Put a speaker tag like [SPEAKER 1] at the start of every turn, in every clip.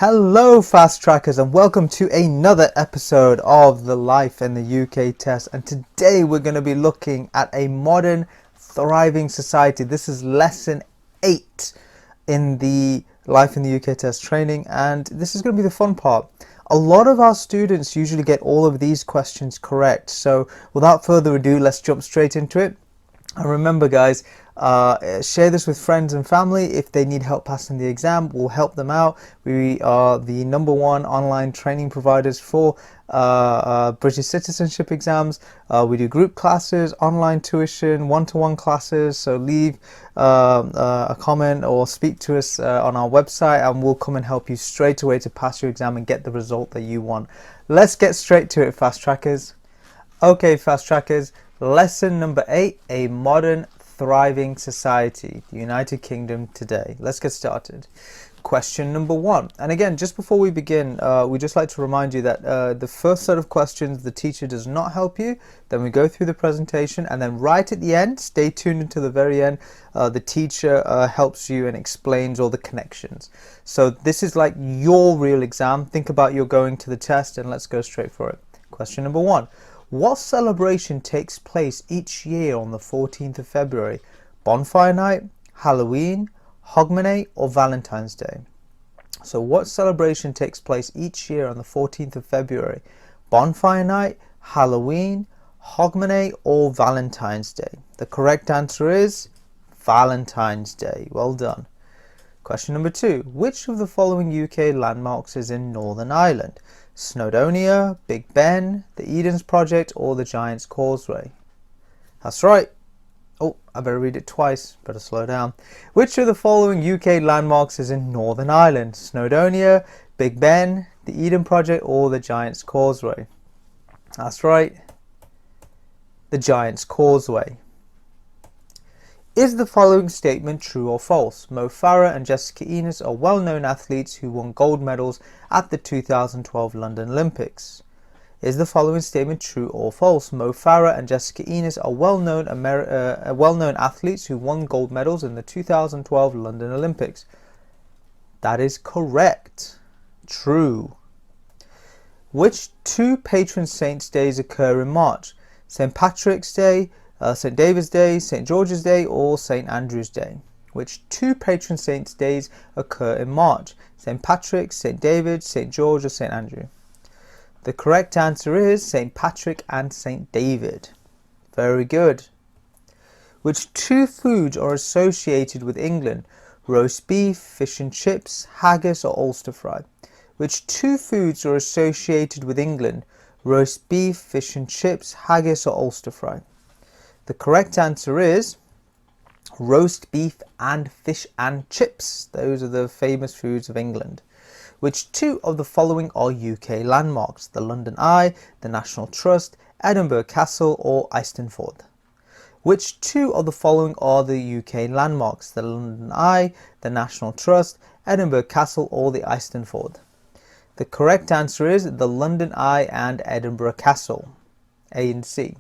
[SPEAKER 1] Hello fast trackers and welcome to another episode of the Life in the UK test, and today we're going to be looking at a modern thriving society. This is lesson 8 in the Life in the UK test training, and this is going to be the fun part. A lot of our students usually get all of these questions correct, so without further ado, let's jump straight into it. And remember guys, share this with friends and family. If they need help passing the exam, we'll help them out. We are the #1 online training providers for British citizenship exams. We do group classes, online tuition, one-to-one classes. So leave a comment or speak to us on our website and we'll come and help you straight away to pass your exam and get the result that you want. Let's get straight to it, fast trackers. Okay, fast trackers. Lesson number 8, a modern thriving society, the United Kingdom today. Let's get started. Question number 1. And again, just before we begin, we'd just like to remind you that the first set of questions, the teacher does not help you. Then we go through the presentation, and then right at the end, stay tuned until the very end, the teacher helps you and explains all the connections. So this is like your real exam. Think about you're going to the test, and let's go straight for it. Question number 1. What celebration takes place each year on the 14th of February? Bonfire night, Halloween, Hogmanay, or Valentine's Day? So what celebration takes place each year on the 14th of February? Bonfire night, Halloween, Hogmanay, or Valentine's Day? The correct answer is Valentine's Day. Well done. Question number 2. Which of the following UK landmarks is in Northern Ireland? Snowdonia, Big Ben, the Eden's Project, or the Giant's Causeway? That's right. Oh, I better read it twice. Better slow down. Which of the following UK landmarks is in Northern Ireland? Snowdonia, Big Ben, the Eden Project, or the Giant's Causeway? That's right. The Giant's Causeway. Is the following statement true or false? Mo Farah and Jessica Enos are well-known athletes who won gold medals at the 2012 London Olympics. Is the following statement true or false? Mo Farah and Jessica Enos are well-known athletes who won gold medals in the 2012 London Olympics. That is correct. True. Which 2 patron saints' days occur in March? St. Patrick's Day, St. David's Day, St. George's Day, or St. Andrew's Day? Which 2 patron saints' days occur in March? St. Patrick, St. David, St. George, or St. Andrew? The correct answer is St. Patrick and St. David. Very good. Which 2 foods are associated with England? Roast beef, fish and chips, haggis, or Ulster fry? Which 2 foods are associated with England? Roast beef, fish and chips, haggis, or Ulster fry? The correct answer is roast beef and fish and chips. Those are the famous foods of England. Which 2 of the following are UK landmarks? The London Eye, the National Trust, Edinburgh Castle, or Eisteddfod? Which 2 of the following are the UK landmarks? The London Eye, the National Trust, Edinburgh Castle, or the Eisteddfod? The correct answer is the London Eye and Edinburgh Castle. A and C.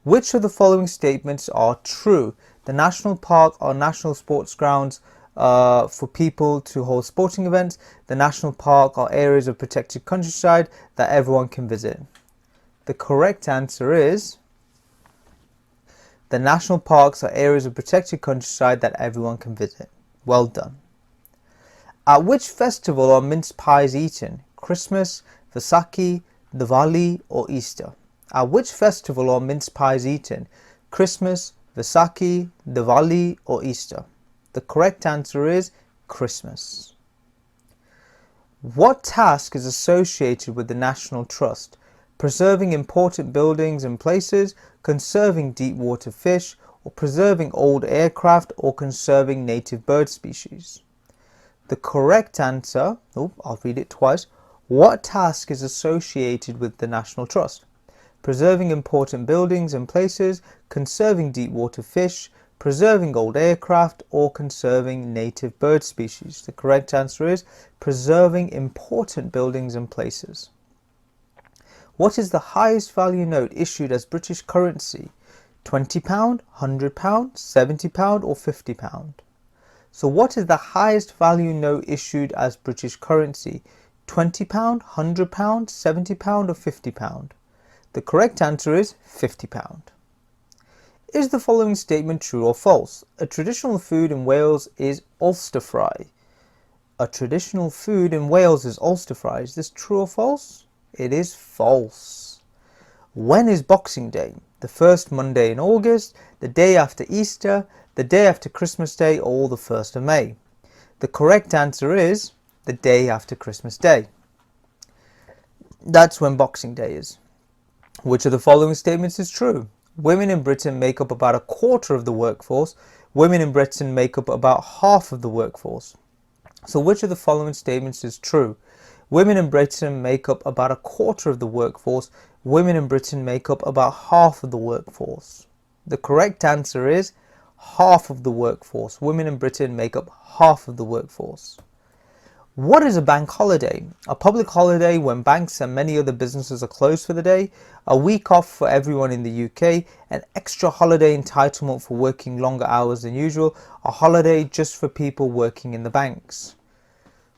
[SPEAKER 1] Which of the following statements are true? The national park are national sports grounds for people to hold sporting events. The national park are areas of protected countryside that everyone can visit. The correct answer is the national parks are areas of protected countryside that everyone can visit. Well done. At which festival are mince pies eaten? Christmas, Vaisakhi, Diwali, or Easter? At which festival are mince pies eaten? Christmas, Vaisakhi, Diwali, or Easter? The correct answer is Christmas. What task is associated with the National Trust? Preserving important buildings and places, conserving deep water fish, or preserving old aircraft, or conserving native bird species? The correct answer, I'll read it twice. What task is associated with the National Trust? Preserving important buildings and places, conserving deep water fish, preserving old aircraft, or conserving native bird species? The correct answer is preserving important buildings and places. What is the highest value note issued as British currency? £20, £100, £70, or £50? So what is the highest value note issued as British currency? £20, £100, £70 or £50? The correct answer is £50. Is the following statement true or false? A traditional food in Wales is Ulster fry. A traditional food in Wales is Ulster fry. Is this true or false? It is false. When is Boxing Day? The first Monday in August, the day after Easter, the day after Christmas Day, or the 1st of May? The correct answer is the day after Christmas Day. That's when Boxing Day is. Which of the following statements is true? Women in Britain make up about a quarter of the workforce. Women in Britain make up about half of the workforce. So which of the following statements is true? Women in Britain make up about a quarter of the workforce. Women in Britain make up about half of the workforce. The correct answer is half of the workforce. Women in Britain make up half of the workforce. What is a bank holiday? A public holiday when banks and many other businesses are closed for the day, a week off for everyone in the UK, an extra holiday entitlement for working longer hours than usual, a holiday just for people working in the banks.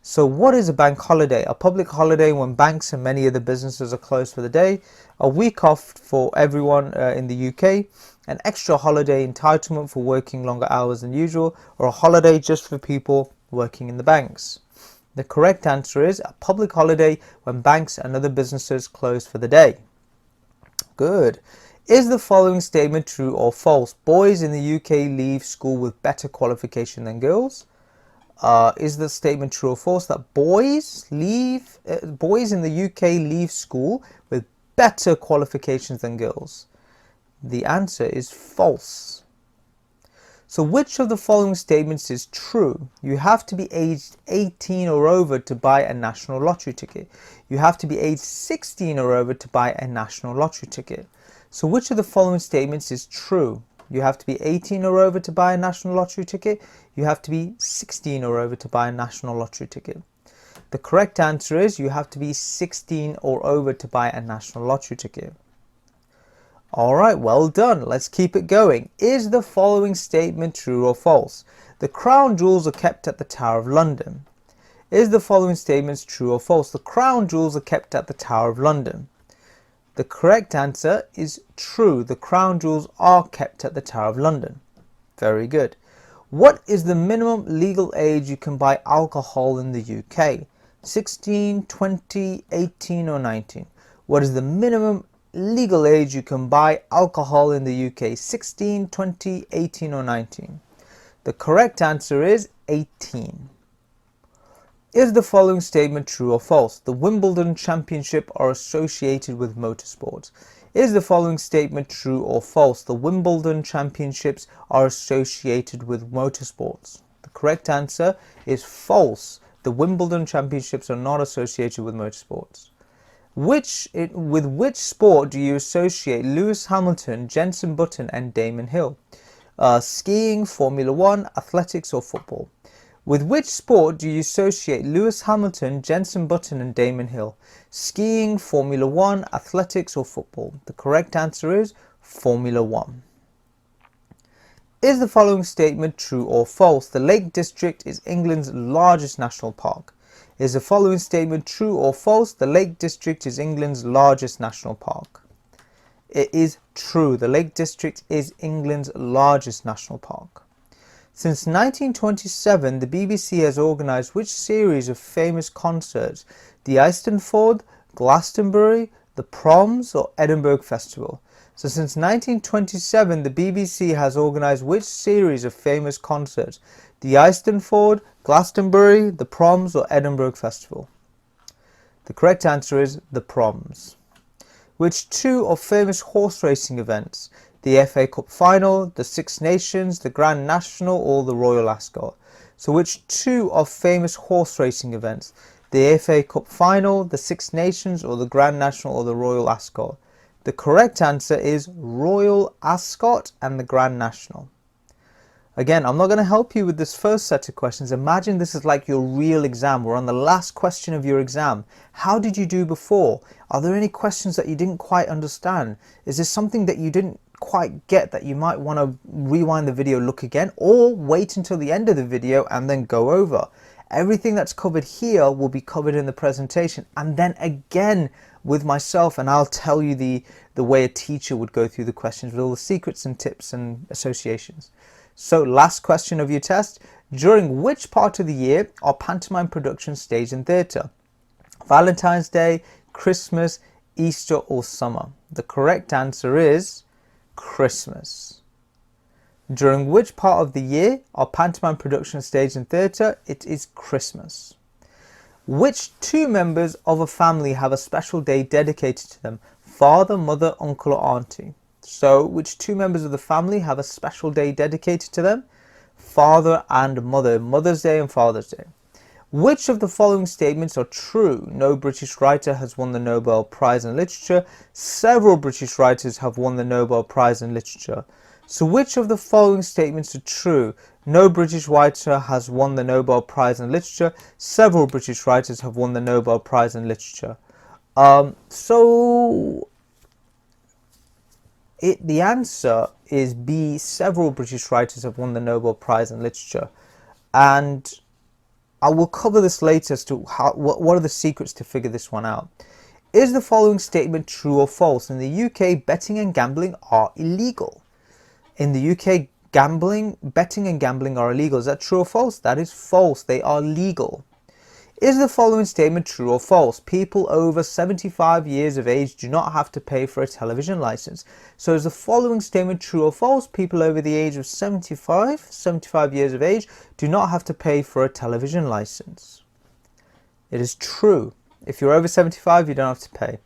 [SPEAKER 1] So what is a bank holiday? A public holiday when banks and many other businesses are closed for the day, a week off for everyone in the UK, an extra holiday entitlement for working longer hours than usual, or a holiday just for people working in the banks. The correct answer is a public holiday when banks and other businesses close for the day. Good. Is the following statement true or false? Boys in the UK leave school with better qualification than girls. Is the statement true or false that boys in the UK leave school with better qualifications than girls? The answer is false. So which of the following statements is true? You have to be aged 18 or over to buy a national lottery ticket. You have to be aged 16 or over to buy a national lottery ticket. So which of the following statements is true? You have to be 18 or over to buy a national lottery ticket. You have to be 16 or over to buy a national lottery ticket. The correct answer is you have to be 16 or over to buy a national lottery ticket. Alright, well done. Let's keep it going. Is the following statement true or false? The crown jewels are kept at the Tower of London. Is the following statement true or false? The crown jewels are kept at the Tower of London. The correct answer is true. The crown jewels are kept at the Tower of London. Very good. What is the minimum legal age you can buy alcohol in the UK? 16, 20, 18 or 19? What is the minimum legal age you can buy alcohol in the UK? 16, 20, 18 or 19? The correct answer is 18. Is the following statement true or false? The Wimbledon Championship are associated with motorsports. Is the following statement true or false? The Wimbledon Championships are associated with motorsports. The correct answer is false. The Wimbledon Championships are not associated with motorsports. With which sport do you associate Lewis Hamilton, Jenson Button and Damon Hill? Skiing, Formula 1, athletics or football? With which sport do you associate Lewis Hamilton, Jenson Button and Damon Hill? Skiing, Formula 1, athletics or football? The correct answer is Formula 1. Is the following statement true or false? The Lake District is England's largest national park. Is the following statement true or false? The Lake District is England's largest national park. It is true. The Lake District is England's largest national park. Since 1927, the BBC has organised which series of famous concerts? The Eisteddfod, Glastonbury, the Proms or Edinburgh Festival? So since 1927, the BBC has organised which series of famous concerts? The Eisteddfod, Glastonbury, the Proms or Edinburgh Festival? The correct answer is the Proms. Which two are famous horse racing events? The FA Cup Final, the Six Nations, the Grand National or the Royal Ascot? So which two are famous horse racing events? The FA Cup Final, the Six Nations or the Grand National or the Royal Ascot? The correct answer is Royal Ascot and the Grand National. Again, I'm not going to help you with this first set of questions. Imagine this is like your real exam. We're on the last question of your exam. How did you do before? Are there any questions that you didn't quite understand? Is there something that you didn't quite get that, you might want to rewind the video, look again, or wait until the end of the video and then go over. Everything that's covered here will be covered in the presentation, and then again with myself, and I'll tell you the way a teacher would go through the questions with all the secrets and tips and associations. So last question of your test: during which part of the year are pantomime productions staged in theatre? Valentine's Day, Christmas, Easter, or summer? The correct answer is Christmas. During which part of the year are pantomime productions staged in theatre? It is Christmas. Which two members of a family have a special day dedicated to them? Father, mother, uncle, or auntie? So, which two members of the family have a special day dedicated to them? Father and mother. Mother's Day and Father's Day. Which of the following statements are true? No British writer has won the Nobel Prize in Literature. Several British writers have won the Nobel Prize in Literature. So which of the following statements are true? No British writer has won the Nobel Prize in Literature. Several British writers have won the Nobel Prize in Literature. The answer is B. Several British writers have won the Nobel Prize in Literature. And I will cover this later as to what are the secrets to figure this one out. Is the following statement true or false? In the UK, betting and gambling are illegal. In the UK, betting and gambling are illegal. Is that true or false? That is false. They are legal. Is the following statement true or false? People over 75 years of age do not have to pay for a television license. So is the following statement true or false? People over the age of 75 years of age do not have to pay for a television license. It is true. If you're over 75, you don't have to pay.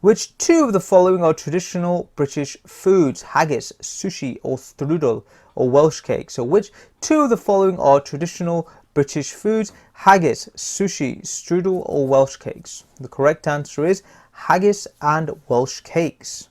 [SPEAKER 1] Which two of the following are traditional British foods? Haggis, sushi, or strudel, or Welsh cake? So which two of the following are traditional British foods? Haggis, sushi, strudel, or Welsh cakes? The correct answer is haggis and Welsh cakes.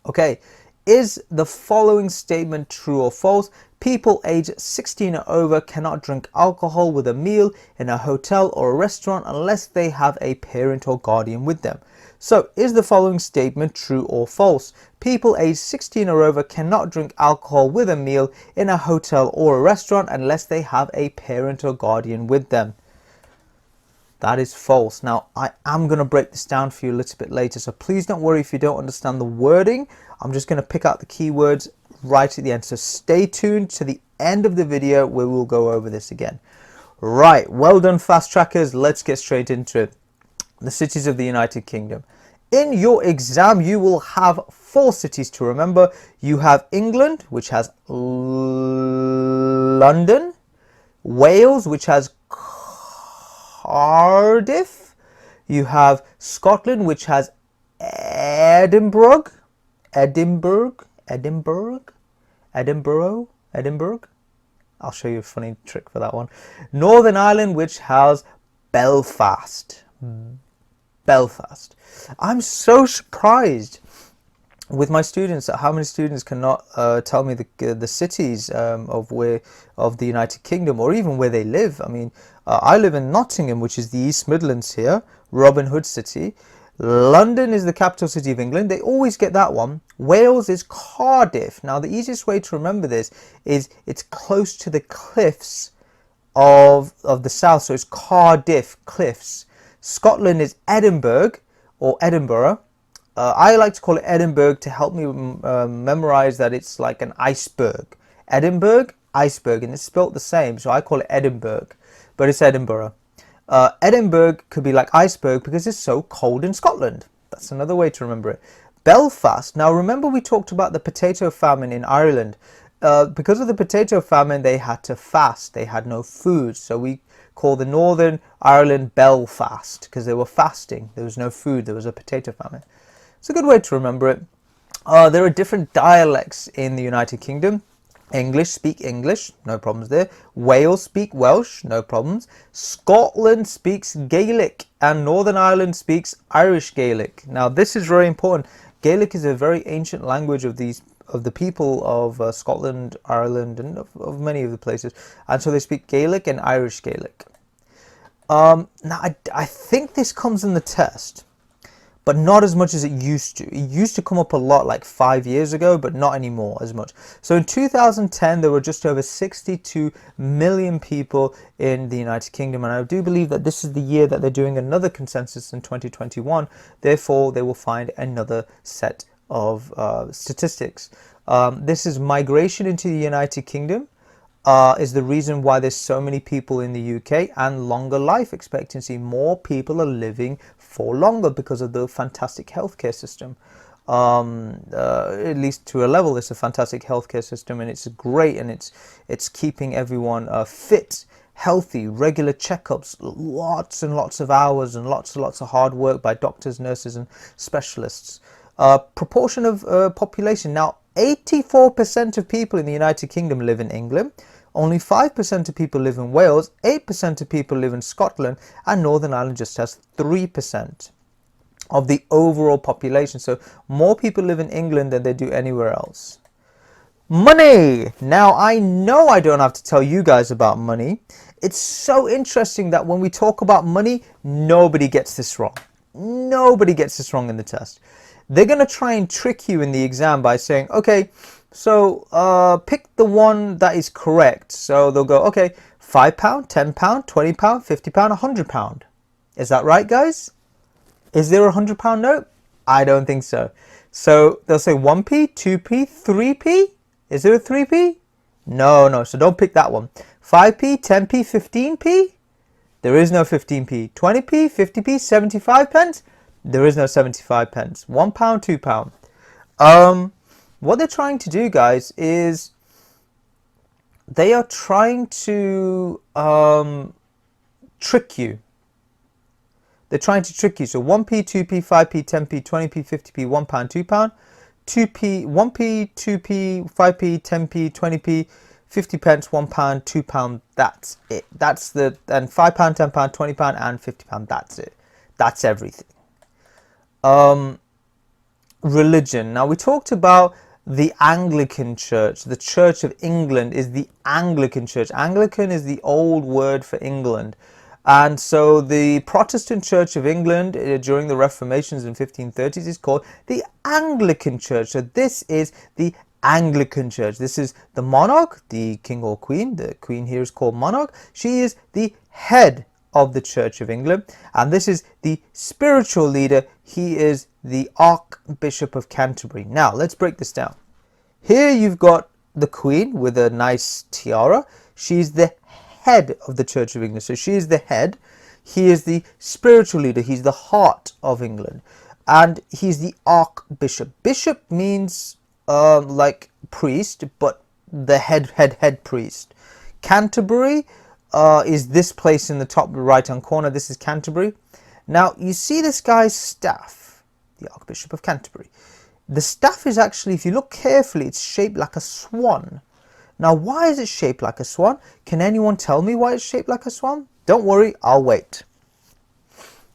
[SPEAKER 1] Okay, is the following statement true or false? People aged 16 or over cannot drink alcohol with a meal in a hotel or a restaurant unless they have a parent or guardian with them. So, is the following statement true or false? People aged 16 or over cannot drink alcohol with a meal in a hotel or a restaurant unless they have a parent or guardian with them. That is false. Now, I am going to break this down for you a little bit later, so please don't worry if you don't understand the wording. I'm just going to pick out the keywords right at the end. So stay tuned to the end of the video where we'll go over this again. Right, well done, fast trackers. Let's get straight into it. The cities of the United Kingdom. In your exam, you will have 4 cities to remember. You have England, which has London, Wales, which has Cardiff. You have Scotland, which has Edinburgh. I'll show you a funny trick for that one. Northern Ireland, which has Belfast. I'm so surprised with my students at how many students cannot tell me the cities of the United Kingdom, or even where they live. I mean, I live in Nottingham, which is the East Midlands here, Robin Hood city. London is the capital city of England. They always get that one. Wales is Cardiff. Now, the easiest way to remember this is it's close to the cliffs of the south, so it's Cardiff Cliffs. Scotland is Edinburgh, or Edinburgh. I like to call it Edinburgh to help me memorize that it's like an iceberg. Edinburgh, iceberg, and it's spelt the same, so I call it Edinburgh, but it's Edinburgh. Edinburgh could be like iceberg because it's so cold in Scotland. That's another way to remember it. Belfast. Now remember we talked about the potato famine in Ireland. Because of the potato famine, they had to fast. They had no food, so we call the Northern Ireland Belfast because they were fasting. There was no food. There was a potato famine. It's a good way to remember it. There are different dialects in the United Kingdom. English speak English, no problems there. Wales speak Welsh, no problems. Scotland speaks Gaelic, and Northern Ireland speaks Irish Gaelic. Now this is very important. Gaelic is a very ancient language of the people of Scotland, Ireland, and of many of the places, and so they speak Gaelic and Irish Gaelic. Now I think this comes in the test, but not as much as it used to. It used to come up a lot like 5 years ago, but not anymore as much. So in 2010, there were just over 62 million people in the United Kingdom, and I do believe that this is the year that they're doing another consensus in 2021. Therefore, they will find another set of statistics. This is migration into the United Kingdom. Is the reason why there's so many people in the UK, and longer life expectancy. More people are living for longer because of the fantastic healthcare system. At least to a level, it's a fantastic healthcare system, and it's great, and it's keeping everyone fit, healthy, regular checkups, lots and lots of hours, and lots of hard work by doctors, nurses, and specialists. Proportion of population. Now, 84% of people in the United Kingdom live in England. Only 5% of people live in Wales, 8% of people live in Scotland, and Northern Ireland just has 3% of the overall population. So more people live in England than they do anywhere else. Money! Now, I know I don't have to tell you guys about money. It's so interesting that when we talk about money, nobody gets this wrong. Nobody gets this wrong in the test. They're going to try and trick you in the exam by saying, okay, so pick the one that is correct. So they'll go, okay, £5, £10, £20, £50, £100. Is that right, guys? Is there a £100 note? I don't think so. So they'll say 1p, 2p, 3p. Is there a 3p? No. So don't pick that one. 5p, 10p, 15p. There is no 15p. 20p, 50p, 75 pence. There is no 75 pence. £1, £2. What they're trying to do, guys, is they are trying to trick you. They're trying to trick you. So 1p, 2p, 5p, 10p, 20p, 50p, £1, £2. 2p, 1p, 2p, 5p, 10p, 20p, 50 pence, £1, £2. That's it. That's the, and £5, £10, £20, and £50. That's it. That's everything. Religion. Now, we talked about the Anglican Church. The Church of England is the Anglican Church. Anglican is the old word for England. And so the Protestant Church of England during the Reformations in 1530s is called the Anglican Church. So this is the Anglican Church. This is the monarch, the king or queen. The queen here is called monarch. She is the head of the Church of England, and this is the spiritual leader. He is the Archbishop of Canterbury. Now let's break this down. Here you've got the Queen with a nice tiara. She's the head of the Church of England, so she is the head. He is the spiritual leader. He's the heart of England, and he's the Archbishop. Bishop means like priest, but the head priest. Canterbury is this place in the top right hand corner. This is Canterbury. Now you see this guy's staff, the Archbishop of Canterbury. The staff is actually, if you look carefully, it's shaped like a swan. Now, why is it shaped like a swan? Can anyone tell me why it's shaped like a swan? Don't worry, I'll wait.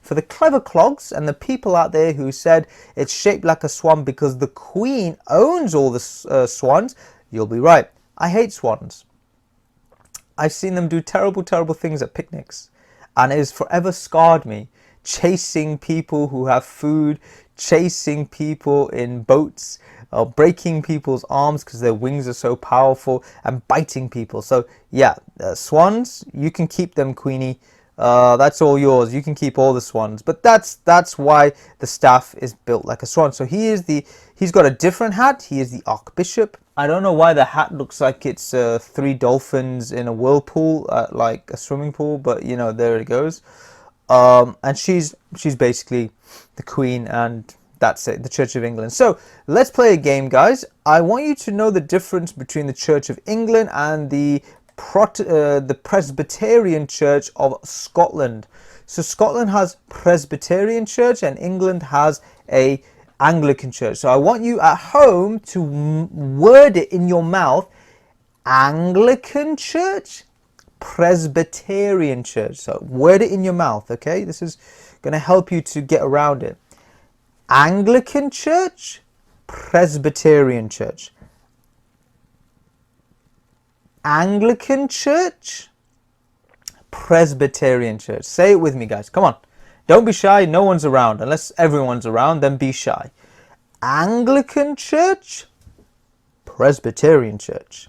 [SPEAKER 1] For the clever clogs and the people out there who said it's shaped like a swan because the Queen owns all the swans, you'll be right. I hate swans. I've seen them do terrible things at picnics, and it has forever scarred me. Chasing people who have food, chasing people in boats, breaking people's arms because their wings are so powerful, and biting people. So yeah, swans, you can keep them, Queenie. That's all yours. You can keep all the swans. But that's why the staff is built like a swan. So he's got a different hat. He is the Archbishop. I don't know why the hat looks like it's 3 dolphins in a whirlpool, like a swimming pool, but you know, there it goes. And she's basically the Queen, and that's it, the Church of England. So let's play a game, guys. I want you to know the difference between the Church of England and the Presbyterian Church of Scotland. So Scotland has Presbyterian Church and England has a Anglican Church. So I want you at home to word it in your mouth. Anglican Church, Presbyterian Church. So word it in your mouth, okay? This is going to help you to get around it. Anglican Church, Presbyterian Church. Anglican Church, Presbyterian Church. Say it with me, guys. Come on. Don't be shy, no one's around. Unless everyone's around, then be shy. Anglican Church, Presbyterian Church.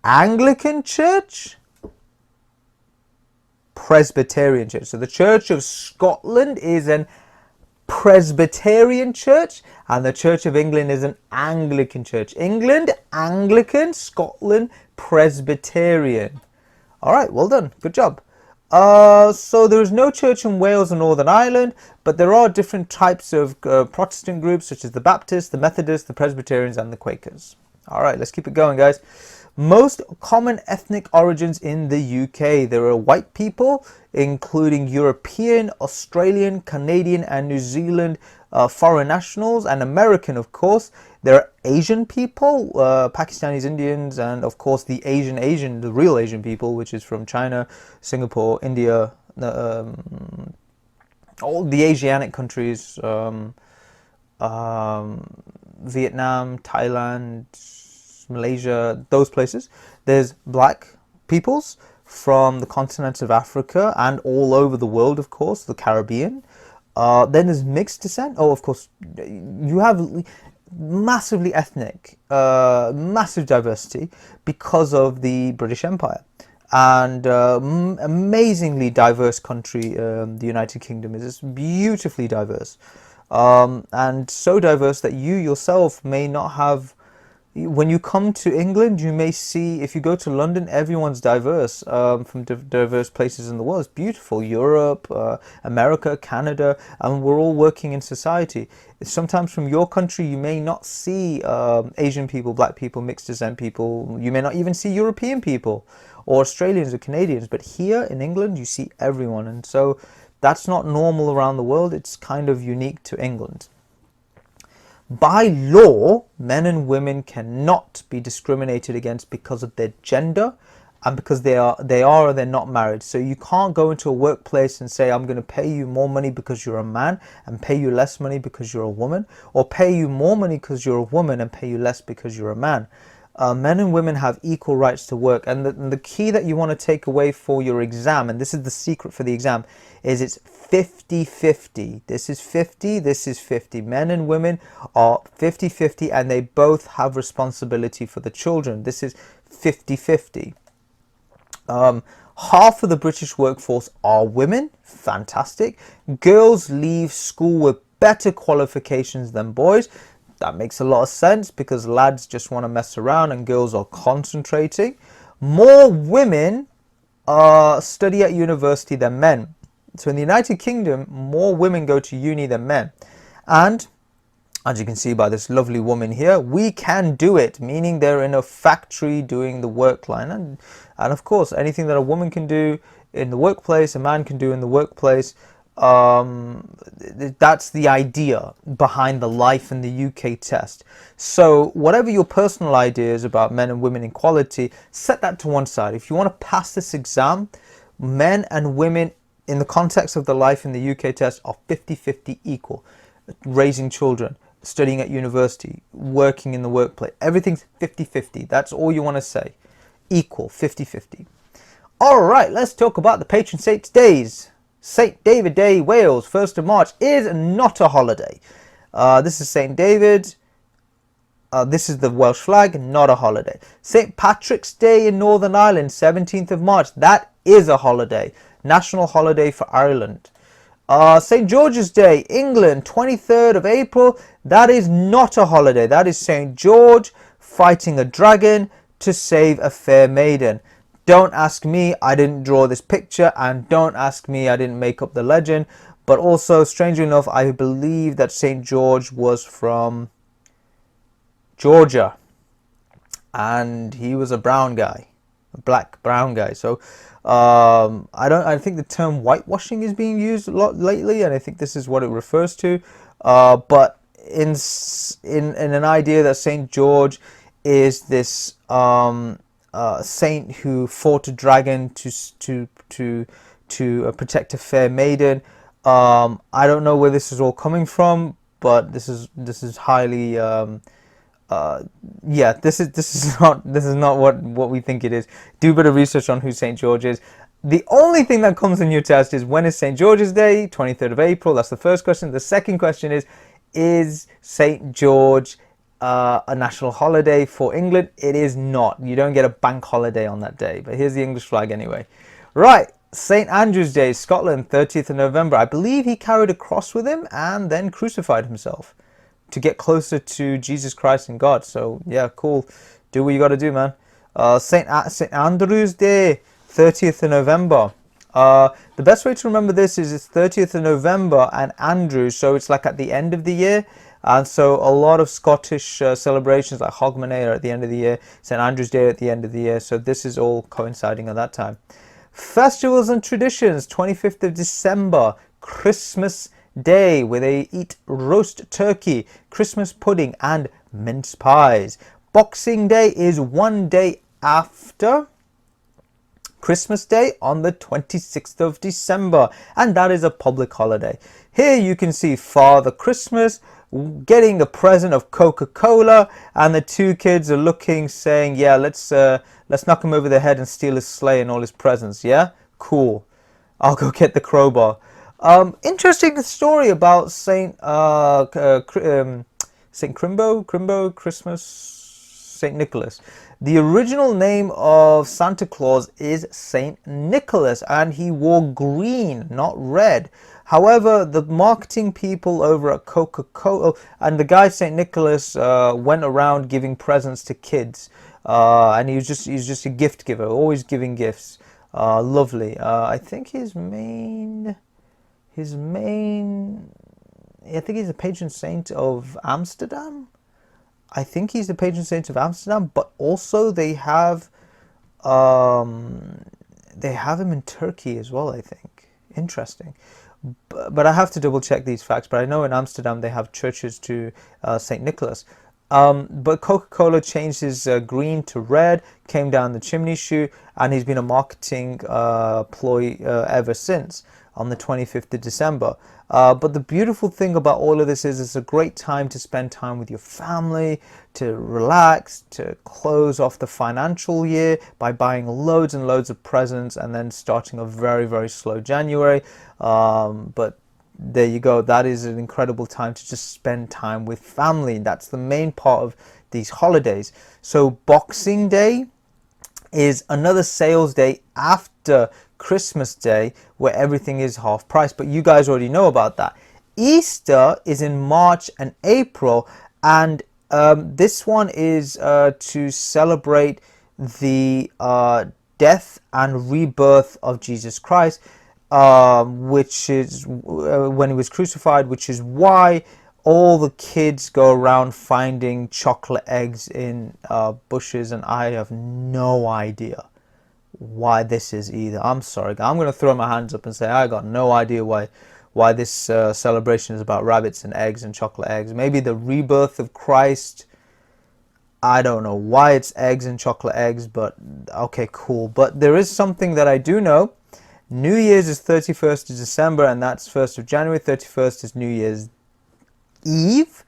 [SPEAKER 1] Anglican Church, Presbyterian Church. So the Church of Scotland is an Presbyterian Church, and the Church of England is an Anglican Church. England, Anglican, Scotland, Presbyterian. All right, well done, good job. So there is no church in Wales or Northern Ireland, but there are different types of Protestant groups, such as the Baptists, the Methodists, the Presbyterians, and the Quakers. All right, let's keep it going, guys. Most common ethnic origins in the UK. There are white people, including European, Australian, Canadian, and New Zealand foreign nationals, and American, of course. There are Asian people, Pakistanis, Indians, and of course the the real Asian people, which is from China, Singapore, India, all the Asianic countries, Vietnam, Thailand, Malaysia, those places. There's black peoples from the continent of Africa and all over the world, of course, the Caribbean. Then there's mixed descent. Oh, of course, you have massively ethnic, massive diversity because of the British Empire. And amazingly diverse country, the United Kingdom is. It's beautifully diverse. And so diverse that you yourself may not have. When you come to England, you may see, if you go to London, everyone's diverse, from diverse places in the world. It's beautiful. Europe, America, Canada, and we're all working in society. Sometimes from your country, you may not see Asian people, black people, mixed descent people. You may not even see European people or Australians or Canadians. But here in England, you see everyone. And so that's not normal around the world. It's kind of unique to England. By law, men and women cannot be discriminated against because of their gender and because they are or they're not married. So you can't go into a workplace and say, I'm going to pay you more money because you're a man and pay you less money because you're a woman, or pay you more money because you're a woman and pay you less because you're a man. Men and women have equal rights to work, and the key that you want to take away for your exam, and this is the secret for the exam, is it's 50-50. This is 50, this is 50. Men and women are 50-50, and they both have responsibility for the children. This is 50-50. Half of the British workforce are women. Fantastic. Girls leave school with better qualifications than boys. That makes a lot of sense because lads just want to mess around and girls are concentrating. More women study at university than men. So in the United Kingdom, more women go to uni than men. And as you can see by this lovely woman here, we can do it, meaning they're in a factory doing the work line. And of course, anything that a woman can do in the workplace, a man can do in the workplace. That's the idea behind the Life in the UK test. So whatever your personal ideas about men and women equality, set that to one side. If you want to pass this exam, men and women in the context of the Life in the UK test are 50-50 equal. Raising children, studying at university, working in the workplace, everything's 50-50. That's all you want to say. Equal, 50-50. All right, let's talk about the patron saints' days. St. David Day, Wales, 1st of March, is not a holiday. This is St. David. This is the Welsh flag, not a holiday. St. Patrick's Day in Northern Ireland, 17th of March. That is a holiday. National holiday for Ireland. St. George's Day, England, 23rd of April. That is not a holiday. That is St. George fighting a dragon to save a fair maiden. Don't ask me, I didn't draw this picture, and don't ask me, I didn't make up the legend. But also, strangely enough, I believe that St. George was from Georgia, and he was a brown guy, a black brown guy. So I think the term whitewashing is being used a lot lately, and I think this is what it refers to. But in an idea that St. George is this saint who fought a dragon to protect a fair maiden. I don't know where this is all coming from, but this is highly this is not what we think it is. Do a bit of research on who St. George is. The only thing that comes in your test is when is St. George's Day? 23rd of April. That's the first question. The second question is St. George a national holiday for England? It is not. You don't get a bank holiday on that day. But here's the English flag anyway. Right. St. Andrew's Day, Scotland, 30th of November. I believe he carried a cross with him and then crucified himself to get closer to Jesus Christ and God. So, yeah, cool. Do what you got to do, man. St. Andrew's Day, 30th of November. The best way to remember this is it's 30th of November and Andrew, so it's like at the end of the year. And so a lot of Scottish celebrations like Hogmanay are at the end of the year, St. Andrew's Day at the end of the year. So this is all coinciding at that time. Festivals and traditions, 25th of December, Christmas Day, where they eat roast turkey, Christmas pudding and mince pies. Boxing Day is one day after Christmas Day on the 26th of December, and that is a public holiday. Here you can see Father Christmas getting the present of Coca-Cola, and the two kids are looking, saying, yeah, let's knock him over the head and steal his sleigh and all his presents. Yeah, cool. I'll go get the crowbar. Interesting story about Saint Crimbo, Christmas, Saint Nicholas. The original name of Santa Claus is Saint Nicholas, and he wore green, not red. However, the marketing people over at Coca-Cola and the guy Saint Nicholas went around giving presents to kids, and he's just a gift giver, always giving gifts. Lovely. I think I think he's the patron saint of Amsterdam. I think he's the patron saint of Amsterdam, but also they have him in Turkey as well, I think. Interesting. But I have to double check these facts. But I know in Amsterdam they have churches to St. Nicholas. But Coca-Cola changed his green to red, came down the chimney chute, and he's been a marketing ploy ever since on the 25th of December. But the beautiful thing about all of this is it's a great time to spend time with your family, to relax, to close off the financial year by buying loads and loads of presents and then starting a very, very slow January. But there you go. That is an incredible time to just spend time with family. That's the main part of these holidays. So Boxing Day is another sales day after Christmas Day, where everything is half price, but you guys already know about that. Easter is in March and April, and this one is to celebrate the death and rebirth of Jesus Christ, which is when he was crucified, which is why all the kids go around finding chocolate eggs in bushes, and I have no idea why this is either. I'm sorry, I'm going to throw my hands up and say I got no idea why this celebration is about rabbits and eggs and chocolate eggs. Maybe the rebirth of Christ. I don't know why it's eggs and chocolate eggs, but okay, cool. But there is something that I do know. New Year's is 31st of December, and that's 1st of January. 31st is New Year's Eve.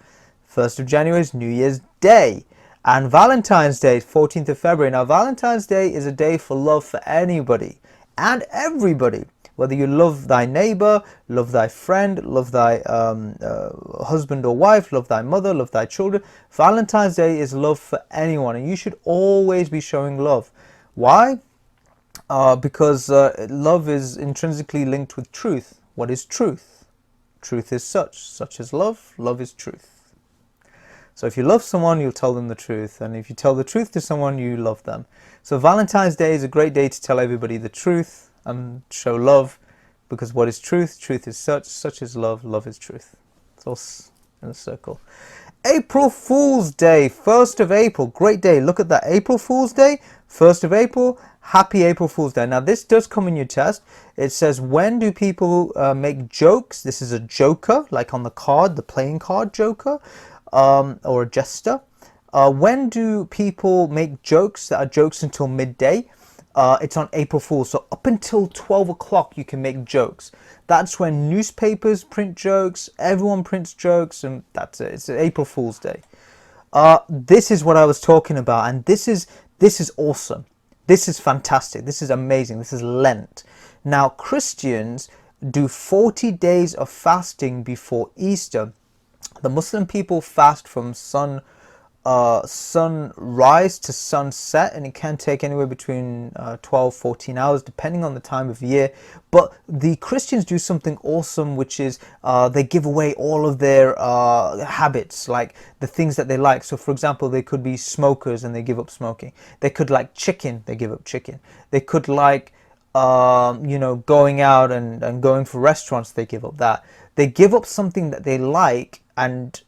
[SPEAKER 1] 1st of January is New Year's Day. And Valentine's Day is 14th of February. Now, Valentine's Day is a day for love for anybody and everybody. Whether you love thy neighbor, love thy friend, love thy husband or wife, love thy mother, love thy children. Valentine's Day is love for anyone, and you should always be showing love. Why? Because love is intrinsically linked with truth. What is truth? Truth is such is love, love is truth. So if you love someone, you'll tell them the truth. And if you tell the truth to someone, you love them. So Valentine's Day is a great day to tell everybody the truth and show love. Because what is truth? Truth is such is love, love is truth. It's all in a circle. April Fool's Day, 1st of April. Great day. Look at that. April Fool's Day, 1st of April. Happy April Fool's Day. Now this does come in your test. It says, when do people make jokes? This is a joker, like on the card, the playing card joker. Or a jester. When do people make jokes that are jokes until midday? It's on April Fool's. So up until 12 o'clock you can make jokes. That's when newspapers print jokes, everyone prints jokes, and that's it. It's April Fool's Day. This is what I was talking about, and this is awesome. This is fantastic. This is amazing. This is Lent. Now, Christians do 40 days of fasting before Easter. The Muslim people fast from sunrise to sunset, and it can take anywhere between 12-14 hours depending on the time of year. But the Christians do something awesome, which is they give away all of their habits, like the things that they like. So for example, they could be smokers and they give up smoking. They could like chicken, they give up chicken. They could like going out and going for restaurants, they give up that. They give up something that they like, and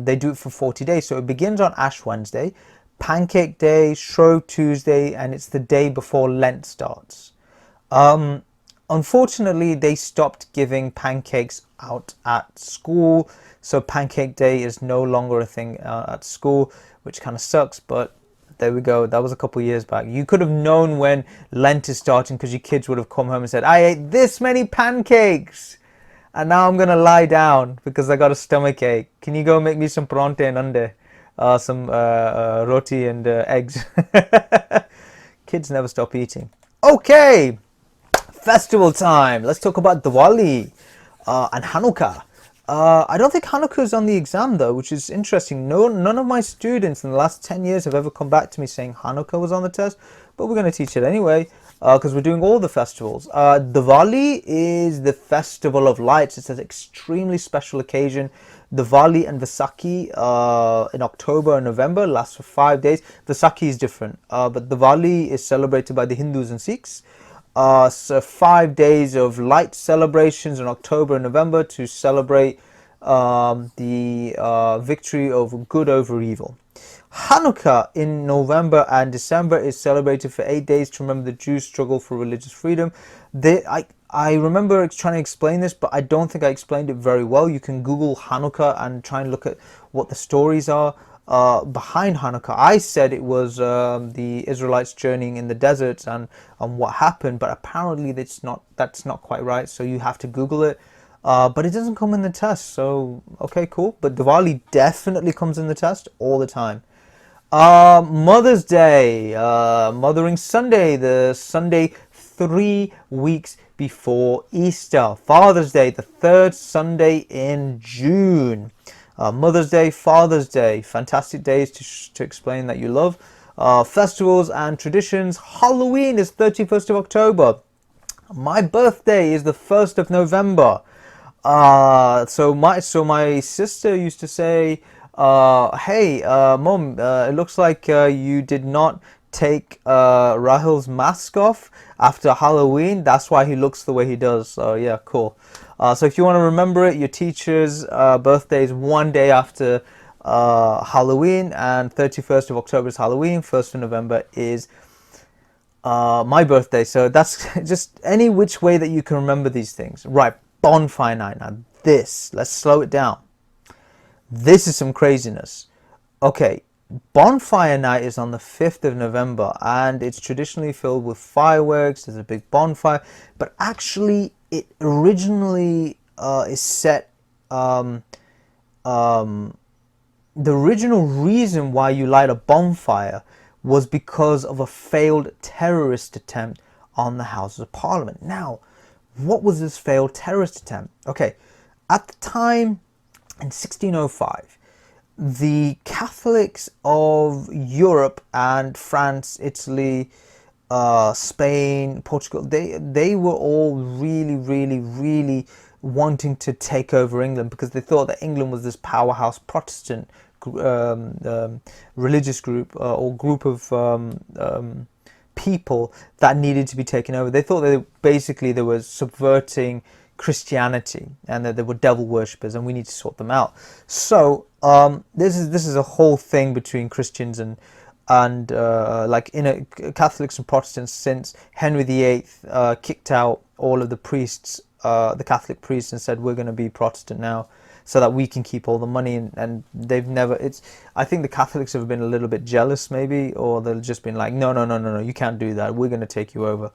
[SPEAKER 1] they do it for 40 days. So it begins on Ash Wednesday, Pancake Day, Shrove Tuesday, and it's the day before Lent starts. Unfortunately, they stopped giving pancakes out at school, so Pancake Day is no longer a thing at school, which kind of sucks, but there we go. That was a couple of years back. You could have known when Lent is starting because your kids would have come home and said, I ate this many pancakes and now I'm going to lie down because I got a stomach ache. Can you go make me some pronte and ande? Some roti and eggs. Kids never stop eating. Okay, festival time. Let's talk about Diwali and Hanukkah. I don't think Hanukkah is on the exam though, which is interesting. None of my students in the last 10 years have ever come back to me saying Hanukkah was on the test, but we're going to teach it anyway because we're doing all the festivals. Diwali is the festival of lights. It's an extremely special occasion. Diwali and Vaisakhi in October and November lasts for 5 days. Vaisakhi is different, but Diwali is celebrated by the Hindus and Sikhs. So 5 days of light celebrations in October and November to celebrate the victory of good over evil. Hanukkah in November and December is celebrated for 8 days to remember the Jews' struggle for religious freedom. I remember trying to explain this, but I don't think I explained it very well. You can Google Hanukkah and try and look at what the stories are behind Hanukkah. I said it was the Israelites journeying in the deserts and what happened, but apparently that's not quite right. So you have to Google it. But it doesn't come in the test. So okay, cool. But Diwali definitely comes in the test all the time. Mother's Day, Mothering Sunday, the Sunday 3 weeks before Easter. Father's Day, the third Sunday in June. Mother's Day, Father's Day, fantastic days to explain that you love. Festivals and traditions. Halloween is 31st of October. My birthday is the 1st of November. So my sister used to say, hey, Mom, it looks like you did not take Rahil's mask off after Halloween. That's why he looks the way he does. So yeah, cool. So if you want to remember it, your teacher's birthday is 1 day after Halloween, and 31st of October is Halloween, 1st of November is my birthday. So that's just any which way that you can remember these things. Right, Bonfire Night. Now this, let's slow it down. This is some craziness. Okay, Bonfire Night is on the 5th of November, and it's traditionally filled with fireworks. There's a big bonfire, but actually it originally is set, the original reason why you light a bonfire was because of a failed terrorist attempt on the Houses of Parliament. Now, what was this failed terrorist attempt? Okay, at the time, in 1605, the Catholics of Europe and France, Italy, Spain, Portugal, they were all really wanting to take over England because they thought that England was this powerhouse Protestant religious group or group of people that needed to be taken over. They thought that basically they were subverting Christianity and that they were devil worshippers, and we need to sort them out. So this is a whole thing between Christians and like Catholics and Protestants since Henry VIII kicked out all of the priests, the Catholic priests, and said we're going to be Protestant now so that we can keep all the money, and they've never, I think the Catholics have been a little bit jealous maybe, or they've just been like no, you can't do that, we're going to take you over.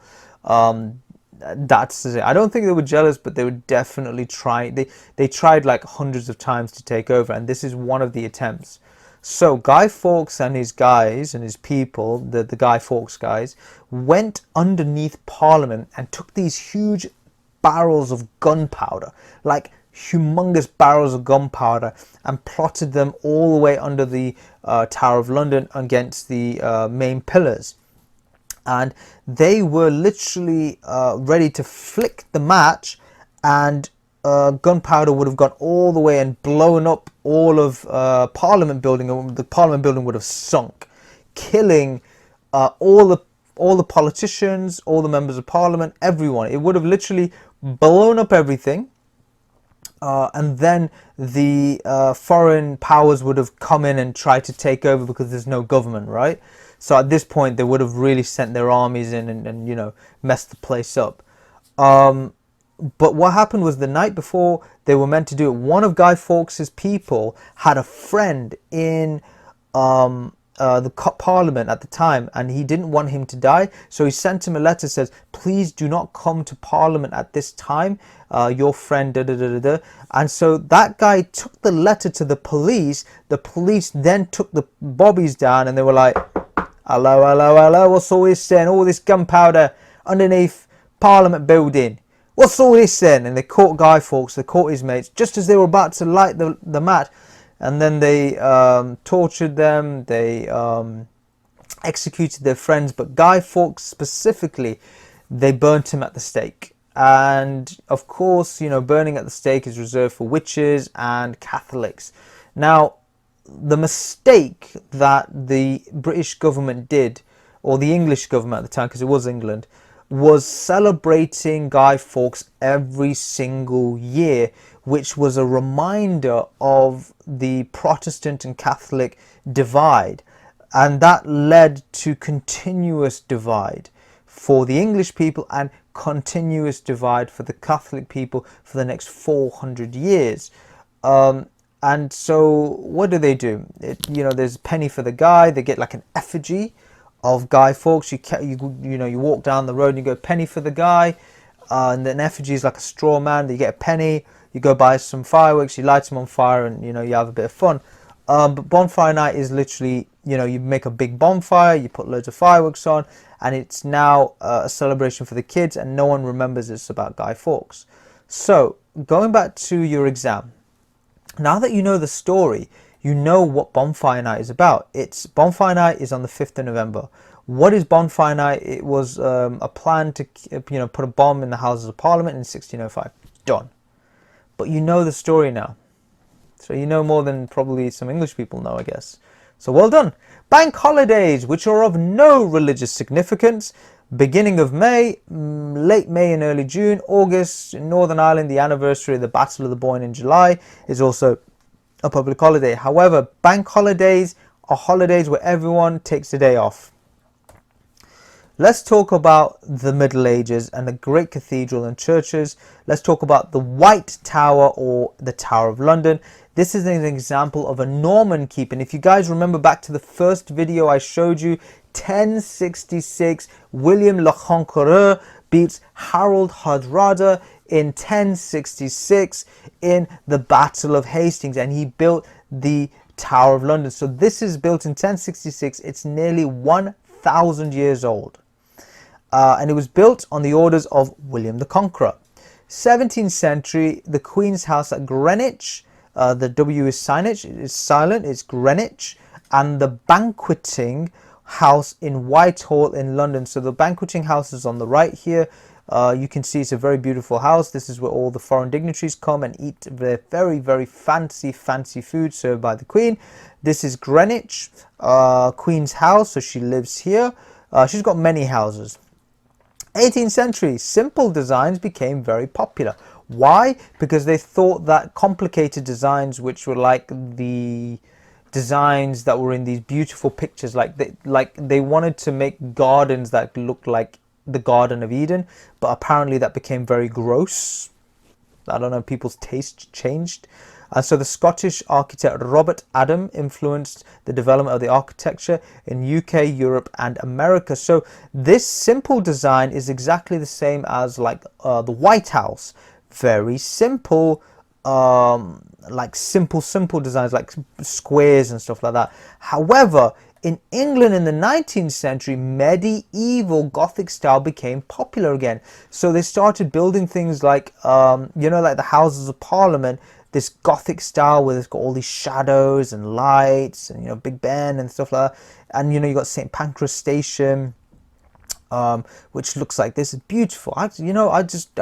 [SPEAKER 1] That's it. I don't think they were jealous, but they were definitely trying. They tried like hundreds of times to take over, and this is one of the attempts. So Guy Fawkes and his guys and his people, the Guy Fawkes guys, went underneath Parliament and took these huge barrels of gunpowder, like humongous barrels of gunpowder, and plotted them all the way under the Tower of London against the main pillars. And they were literally ready to flick the match, and gunpowder would have gone all the way and blown up all of Parliament building, and the Parliament building would have sunk, killing all the politicians, all the members of Parliament, everyone. It would have literally blown up everything. And then the foreign powers would have come in and tried to take over because there's no government, right? So at this point, they would have really sent their armies in and you know, messed the place up. But what happened was the night before they were meant to do it, one of Guy Fawkes' people had a friend in the Parliament at the time, and he didn't want him to die, so he sent him a letter, says, please do not come to Parliament at this time, your friend da da da da da. And so that guy took the letter to the police then took the bobbies down, and they were like, hello, what's all this then, all this gunpowder underneath Parliament building, what's all this then? And they caught Guy Fawkes, they caught his mates just as they were about to light the match. And then they tortured them, they executed their friends, but Guy Fawkes specifically, they burnt him at the stake. And of course, you know, burning at the stake is reserved for witches and Catholics. Now, the mistake that the British government did, or the English government at the time, because it was England, was celebrating Guy Fawkes every single year, which was a reminder of the Protestant and Catholic divide. And that led to continuous divide for the English people and continuous divide for the Catholic people for the next 400 years. And so what do? You know, there's a penny for the guy. They get like an effigy of Guy Fawkes. You walk down the road and you go, penny for the guy. And then effigy is like a straw man. You get a penny. You go buy some fireworks, you light them on fire, and you know, you have a bit of fun. But bonfire night is literally, you know, you make a big bonfire, you put loads of fireworks on, and it's now a celebration for the kids, and no one remembers it's about Guy Fawkes. So going back to your exam, now that you know the story, you know what bonfire night is about. Bonfire night is on the 5th of November. What is bonfire night? It was a plan to, you know, put a bomb in the Houses of Parliament in 1605. Done. But you know the story now. So you know more than probably some English people know, I guess. So well done. Bank holidays, which are of no religious significance. Beginning of May, late May and early June. August, in Northern Ireland, the anniversary of the Battle of the Boyne in July is also a public holiday. However, bank holidays are holidays where everyone takes a day off. Let's talk about the Middle Ages and the great cathedral and churches. Let's talk about the White Tower, or the Tower of London. This is an example of a Norman keep. And if you guys remember back to the first video I showed you, 1066, William le Conquereur beats Harold Hardrada in 1066 in the Battle of Hastings, and he built the Tower of London. So this is built in 1066. It's nearly 1,000 years old. And it was built on the orders of William the Conqueror. 17th century, the Queen's House at Greenwich. The W is silent, it's Greenwich. And the Banqueting House in Whitehall in London. So the Banqueting House is on the right here. You can see it's a very beautiful house. This is where all the foreign dignitaries come and eat their very, very fancy food served by the Queen. This is Greenwich, Queen's house, so she lives here. She's got many houses. 18th century, simple designs became very popular. Why? Because they thought that complicated designs, which were like the designs that were in these beautiful pictures, like they wanted to make gardens that looked like the Garden of Eden, but apparently that became very gross. I don't know, people's taste changed. And so the Scottish architect Robert Adam influenced the development of the architecture in UK, Europe and America. So this simple design is exactly the same as like the White House. Very simple, like simple designs like squares and stuff like that. However, in England in the 19th century, medieval Gothic style became popular again. So they started building things like, like the Houses of Parliament, this Gothic style where it's got all these shadows and lights and, Big Ben and stuff like that. And, you got St. Pancras Station, which looks like this. Is beautiful. I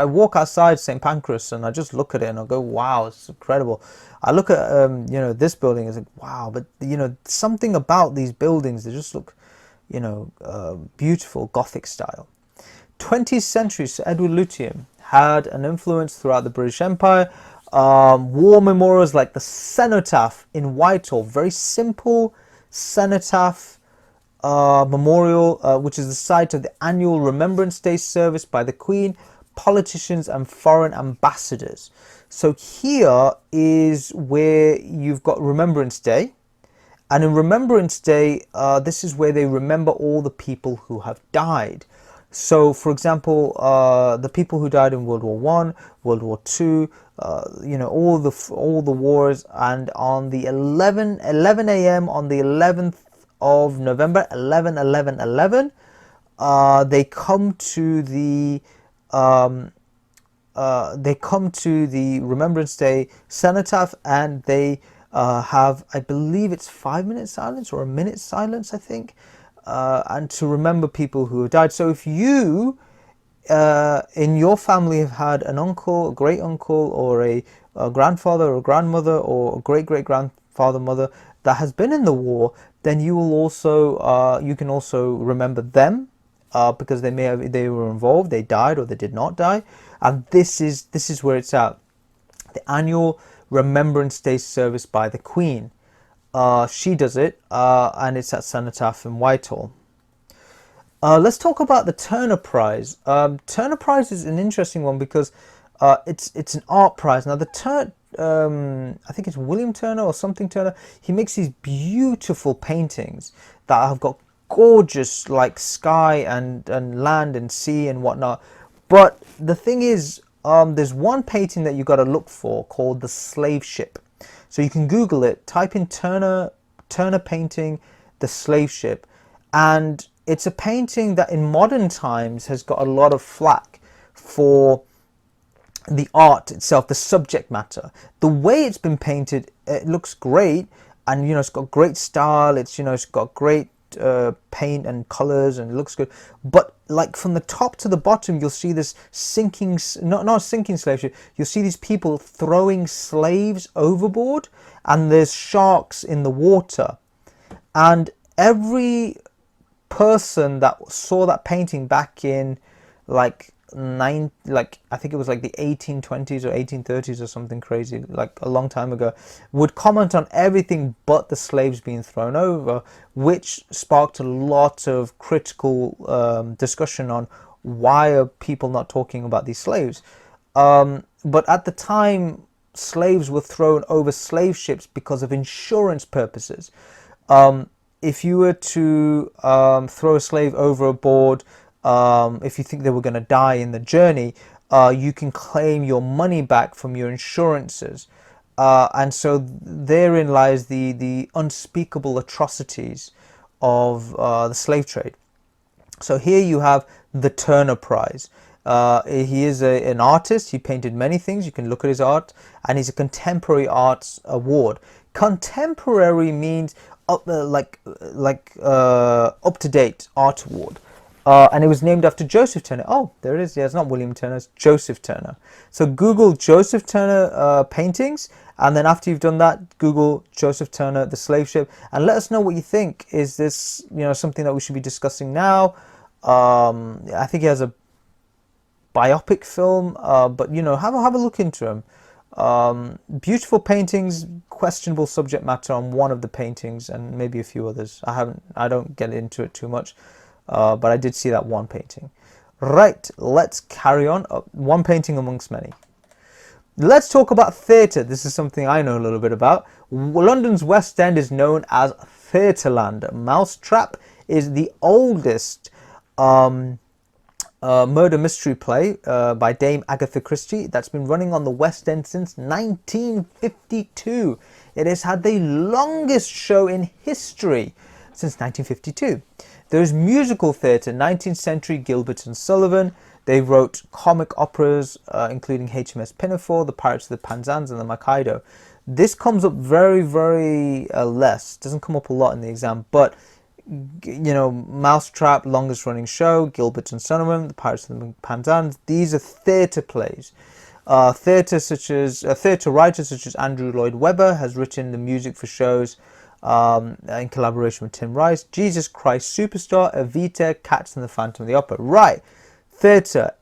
[SPEAKER 1] walk outside St. Pancras and I just look at it and I go, wow, it's incredible. I look at this building, it's like, wow, but something about these buildings, they just look beautiful Gothic style. 20th century, Sir Edward Lutyens had an influence throughout the British Empire. War memorials like the Cenotaph in Whitehall, very simple cenotaph memorial, which is the site of the annual Remembrance Day service by the Queen, politicians and foreign ambassadors. So here is where you've got Remembrance Day, and in Remembrance Day, this is where they remember all the people who have died. So, for example, the people who died in World War One, World War Two, all the wars, and on the 11 a.m. on the 11th of November, 11/11/11, they come to the Remembrance Day cenotaph, and they have, I believe it's 5 minutes silence or a minute silence, I think, and to remember people who have died. So if you in your family have had an uncle, a great uncle, or a grandfather or a grandmother or a great grandfather, mother that has been in the war, then you will also you can also remember them, because they were involved, they died or they did not die. And this is where it's at, the annual Remembrance Day service by the Queen. She does it, and it's at Cenotaph in Whitehall. Let's talk about the Turner Prize. Turner Prize is an interesting one because it's an art prize. Now I think it's William Turner or something Turner. He makes these beautiful paintings that have got gorgeous like sky and land and sea and whatnot. But the thing is, there's one painting that you got to look for called the Slave Ship. So you can Google it, type in Turner painting, the Slave Ship, and it's a painting that in modern times has got a lot of flack for the art itself, the subject matter. The way it's been painted, it looks great, and it's got great style. It's got great paint and colors, and it looks good. But like from the top to the bottom, you'll see this sinking, not sinking slave ship. You'll see these people throwing slaves overboard, and there's sharks in the water. And every person that saw that painting back in I think it was like the 1820s or 1830s or something crazy, like a long time ago, would comment on everything but the slaves being thrown over, which sparked a lot of critical discussion on why are people not talking about these slaves. But at the time, slaves were thrown over slave ships because of insurance purposes. If you were to throw a slave overboard, if you think they were going to die in the journey, you can claim your money back from your insurances. And so therein lies the unspeakable atrocities of the slave trade. So here you have the Turner Prize. He is an artist. He painted many things. You can look at his art, and he's a contemporary arts award. Contemporary means up to date art award. And it was named after Joseph Turner. Oh, there it is. Yeah, it's not William Turner, it's Joseph Turner. So Google Joseph Turner paintings, and then after you've done that, Google Joseph Turner, the Slave Ship, and let us know what you think. Is this something that we should be discussing now? I think he has a biopic film, but have a look into him. Beautiful paintings, questionable subject matter on one of the paintings, and maybe a few others. I don't get into it too much. But I did see that one painting. Right, let's carry on. One painting amongst many. Let's talk about theatre. This is something I know a little bit about. London's West End is known as Theatreland. Mousetrap is the oldest murder mystery play by Dame Agatha Christie that's been running on the West End since 1952. It has had the longest show in history since 1952. There's musical theatre, 19th century Gilbert and Sullivan. They wrote comic operas, including HMS Pinafore, The Pirates of the Penzance, and The Mikado. This comes up very, very less. Doesn't come up a lot in the exam, but Mousetrap, longest running show, Gilbert and Sullivan, The Pirates of the Penzance. These are theatre plays. Theatre writers such as Andrew Lloyd Webber has written the music for shows in collaboration with Tim Rice. Jesus Christ Superstar, Evita, Cats and the Phantom of the Opera. Right, theatre.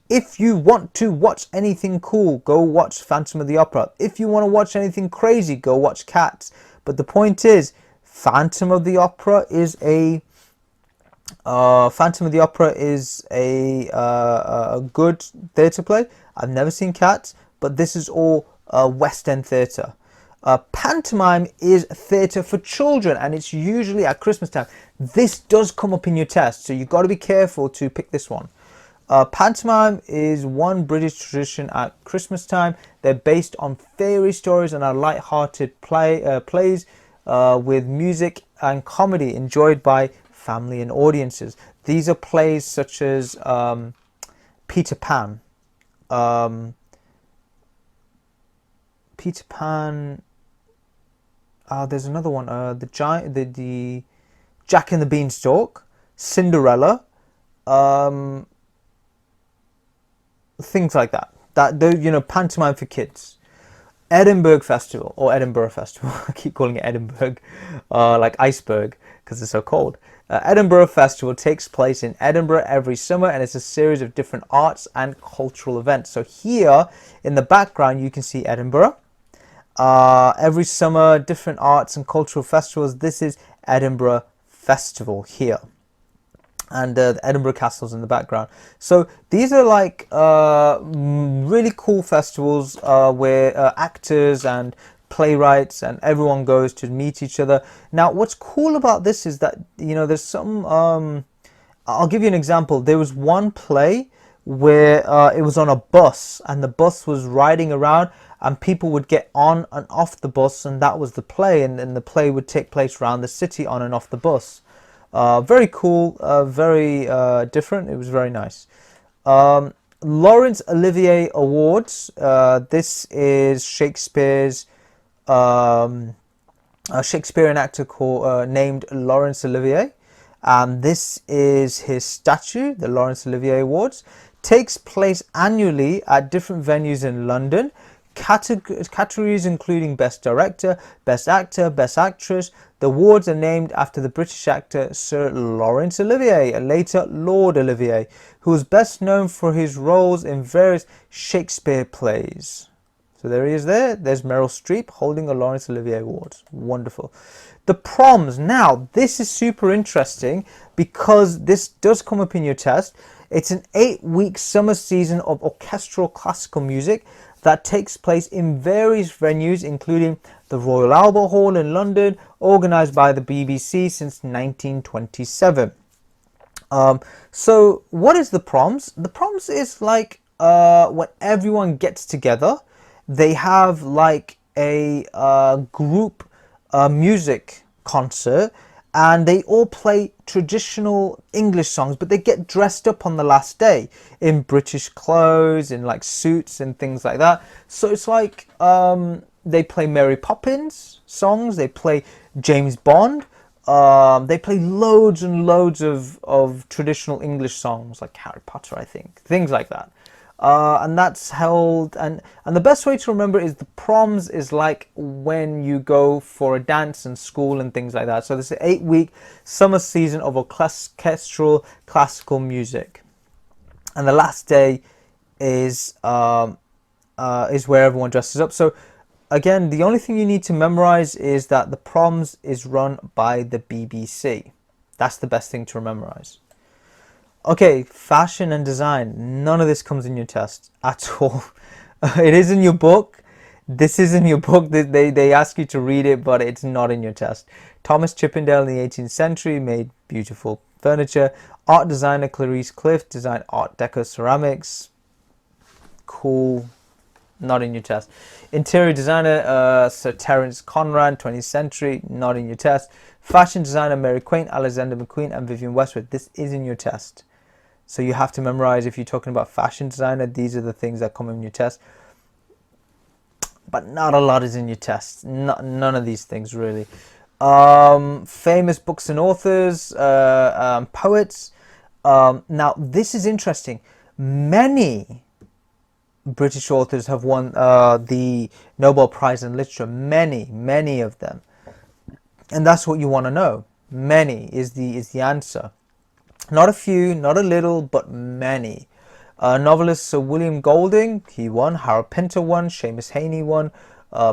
[SPEAKER 1] If you want to watch anything cool, go watch Phantom of the Opera. If you want to watch anything crazy, go watch Cats. But the point is, Phantom of the Opera is a good theatre play. I've never seen Cats, but this is all West End theatre. Pantomime is theatre for children, and it's usually at Christmas time. This does come up in your test, so you've got to be careful to pick this one. Pantomime is one British tradition at Christmas time. They're based on fairy stories and are light-hearted plays with music and comedy enjoyed by family and audiences. These are plays such as Peter Pan. There's another one. The Jack and the Beanstalk, Cinderella, things like that. Pantomime for kids. Edinburgh Festival, or Edinburgh Festival. I keep calling it Edinburgh, like iceberg, because it's so cold. Edinburgh Festival takes place in Edinburgh every summer, and it's a series of different arts and cultural events. So here in the background you can see Edinburgh. Every summer, different arts and cultural festivals. This is Edinburgh Festival here. And the Edinburgh Castle's in the background. So these are like really cool festivals where actors and playwrights and everyone goes to meet each other. Now, what's cool about this is that, there's some... I'll give you an example. There was one play where it was on a bus, and the bus was riding around, and people would get on and off the bus, and that was the play. And the play would take place around the city on and off the bus. Very cool, very different. It was very nice. Laurence Olivier Awards. This is Shakespeare's Shakespearean actor named Laurence Olivier. This is his statue, the Laurence Olivier Awards. Takes place annually at different venues in London. Categories including Best Director, Best Actor, Best Actress. The awards are named after the British actor Sir Laurence Olivier, later Lord Olivier, who was best known for his roles in various Shakespeare plays. So there he is there. There's Meryl Streep holding a Laurence Olivier Award. Wonderful. The proms. Now, this is super interesting because this does come up in your test. It's an 8-week summer season of orchestral classical music that takes place in various venues, including the Royal Albert Hall in London, organised by the BBC since 1927. So what is the proms? The proms is like when everyone gets together, they have like a group music concert, and they all play traditional English songs, but they get dressed up on the last day in British clothes, in like suits and things like that. So it's like they play Mary Poppins songs, they play James Bond, they play loads and loads of traditional English songs like Harry Potter, I think, things like that. And that's held, and the best way to remember is the proms is like when you go for a dance in school and things like that. So this is an 8-week summer season of orchestral classical music, and the last day is where everyone dresses up. So again, the only thing you need to memorize is that the proms is run by the BBC. That's the best thing to memorize. Okay, fashion and design. None of this comes in your test at all. It is in your book. This is in your book. They ask you to read it, but it's not in your test. Thomas Chippendale in the 18th century made beautiful furniture. Art designer Clarice Cliff designed Art Deco ceramics. Cool. Not in your test. Interior designer Sir Terence Conran, 20th century. Not in your test. Fashion designer Mary Quaint, Alexander McQueen, and Vivienne Westwood. This is in your test. So you have to memorize, if you're talking about fashion designer, these are the things that come in your test. But not a lot is in your test. None of these things really. Famous books and authors, poets. Now this is interesting. Many British authors have won the Nobel Prize in Literature. Many of them. And that's what you want to know. Many is the answer. Not a few, not a little, but many. Novelist Sir William Golding, he won. Harold Pinter won. Seamus Heaney won.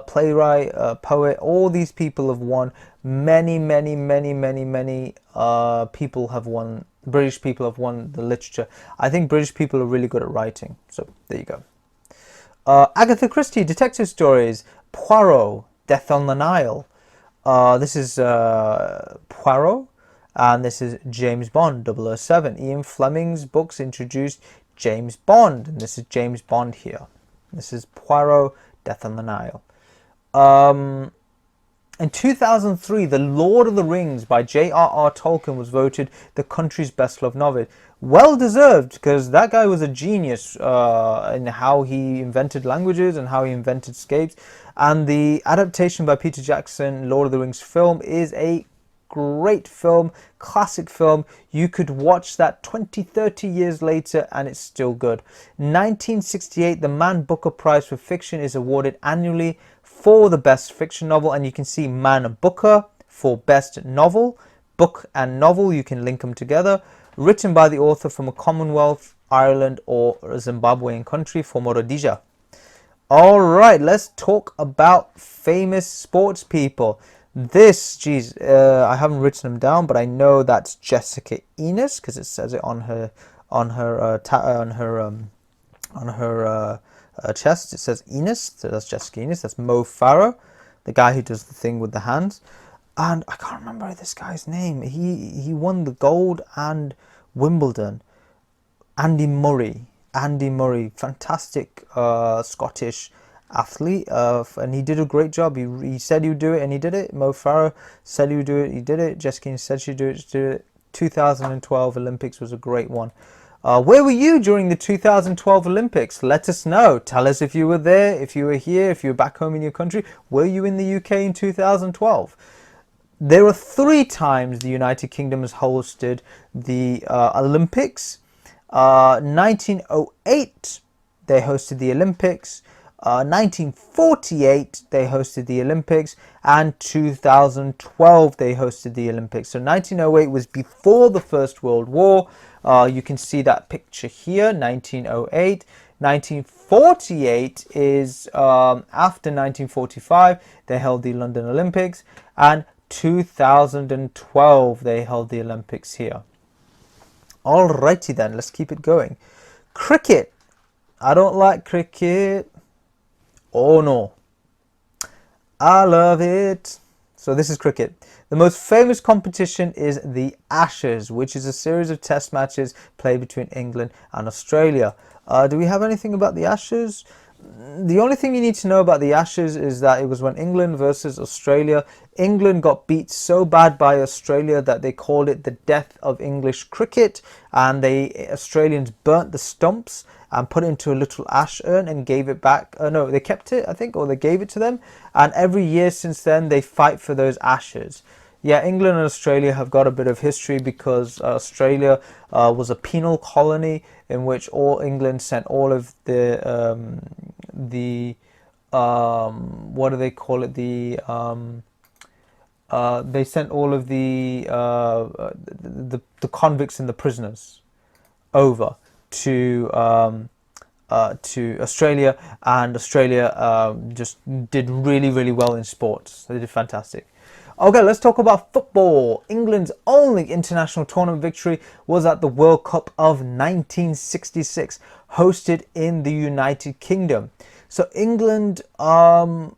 [SPEAKER 1] Playwright, poet, all these people have won. Many people have won. British people have won the literature. I think British people are really good at writing. So there you go. Agatha Christie, detective stories. Poirot, Death on the Nile. This is Poirot, and this is James Bond, 007. Ian Fleming's books introduced James Bond, and this is James Bond here. This is Poirot, Death on the Nile. In 2003, The Lord of the Rings by J.R.R. Tolkien was voted the country's best-loved novel. Well deserved, because that guy was a genius in how he invented languages and how he invented scapes. And the adaptation by Peter Jackson, Lord of the Rings film, is a great film, classic film. You could watch that 20-30 years later and it's still good. 1968, the Man Booker Prize for Fiction is awarded annually for the best fiction novel, and you can see Man Booker for best novel. Book and novel, you can link them together. Written by the author from a Commonwealth, Ireland, or Zimbabwean country for Rhodesia. All right, let's talk about famous sports people. This, geez, I haven't written them down, but I know that's Jessica Enos because it says it on her chest. It says Enos, so that's Jessica Enos. That's Mo Farah, the guy who does the thing with the hands. And I can't remember this guy's name. He won the gold and Wimbledon. Andy Murray, fantastic Scottish athlete, and he did a great job. He said he would do it, and he did it. Mo Farah said he would do it, he did it. Jessica said she'd do it. 2012 Olympics was a great one. Where were you during the 2012 Olympics? Let us know. Tell us if you were there, if you were here, if you were back home in your country. Were you in the UK in 2012? There are 3 times the United Kingdom has hosted the Olympics. 1908, they hosted the Olympics. 1948, they hosted the Olympics. And 2012, they hosted the Olympics. So 1908 was before the First World War. You can see that picture here, 1908. 1948 is after 1945, they held the London Olympics. And 2012, they held the Olympics here. Alrighty then, let's keep it going. Cricket. I don't like cricket. Oh no. I love it. So this is cricket. The most famous competition is the Ashes, which is a series of test matches played between England and Australia. Do we have anything about the Ashes? The only thing you need to know about the Ashes is that it was when England versus Australia. England got beat so bad by Australia that they called it the death of English cricket, and Australians burnt the stumps and put it into a little ash urn and gave it back. No, they kept it, I think, or they gave it to them. And every year since then, they fight for those ashes. Yeah, England and Australia have got a bit of history because Australia was a penal colony in which England sent all of the what do they call it? They sent all of the convicts and the prisoners over to Australia, and Australia just did really well in sports. They did fantastic. Okay, let's talk about football. England's only international tournament victory was at the World Cup of 1966, hosted in the United Kingdom. So England won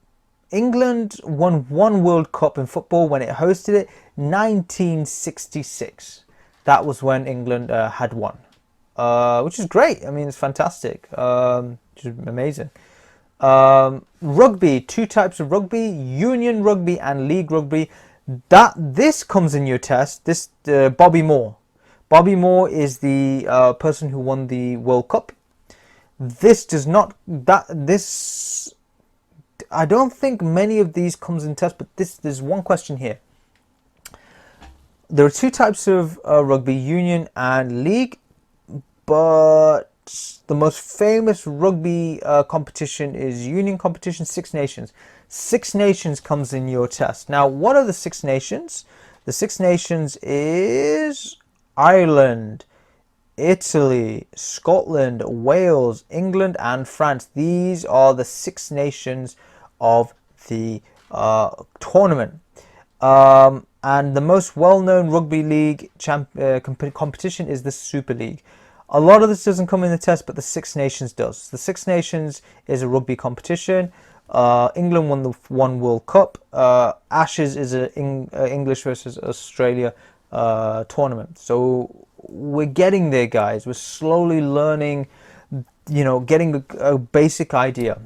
[SPEAKER 1] 1 World Cup in football when it hosted it, 1966. that was when England had won, which is great. I mean, it's fantastic, which is amazing. Rugby, two types of rugby: union rugby and league rugby. This comes in your test. This Bobby Moore. Bobby Moore is the person who won the World Cup. This does not. This I don't think many of these comes in test, but there's one question here. There are two types of rugby: union and league, but the most famous rugby competition is union competition, Six Nations. Six Nations comes in your test. Now, what are the Six Nations? The Six Nations is Ireland, Italy, Scotland, Wales, England, and France. These are the Six Nations of the tournament. And the most well-known rugby league competition is the Super League. A lot of this doesn't come in the test, but the Six Nations does. The Six Nations is a rugby competition. England won the one World Cup. Ashes is an English versus Australia tournament. So we're getting there, guys. We're slowly learning, getting a basic idea.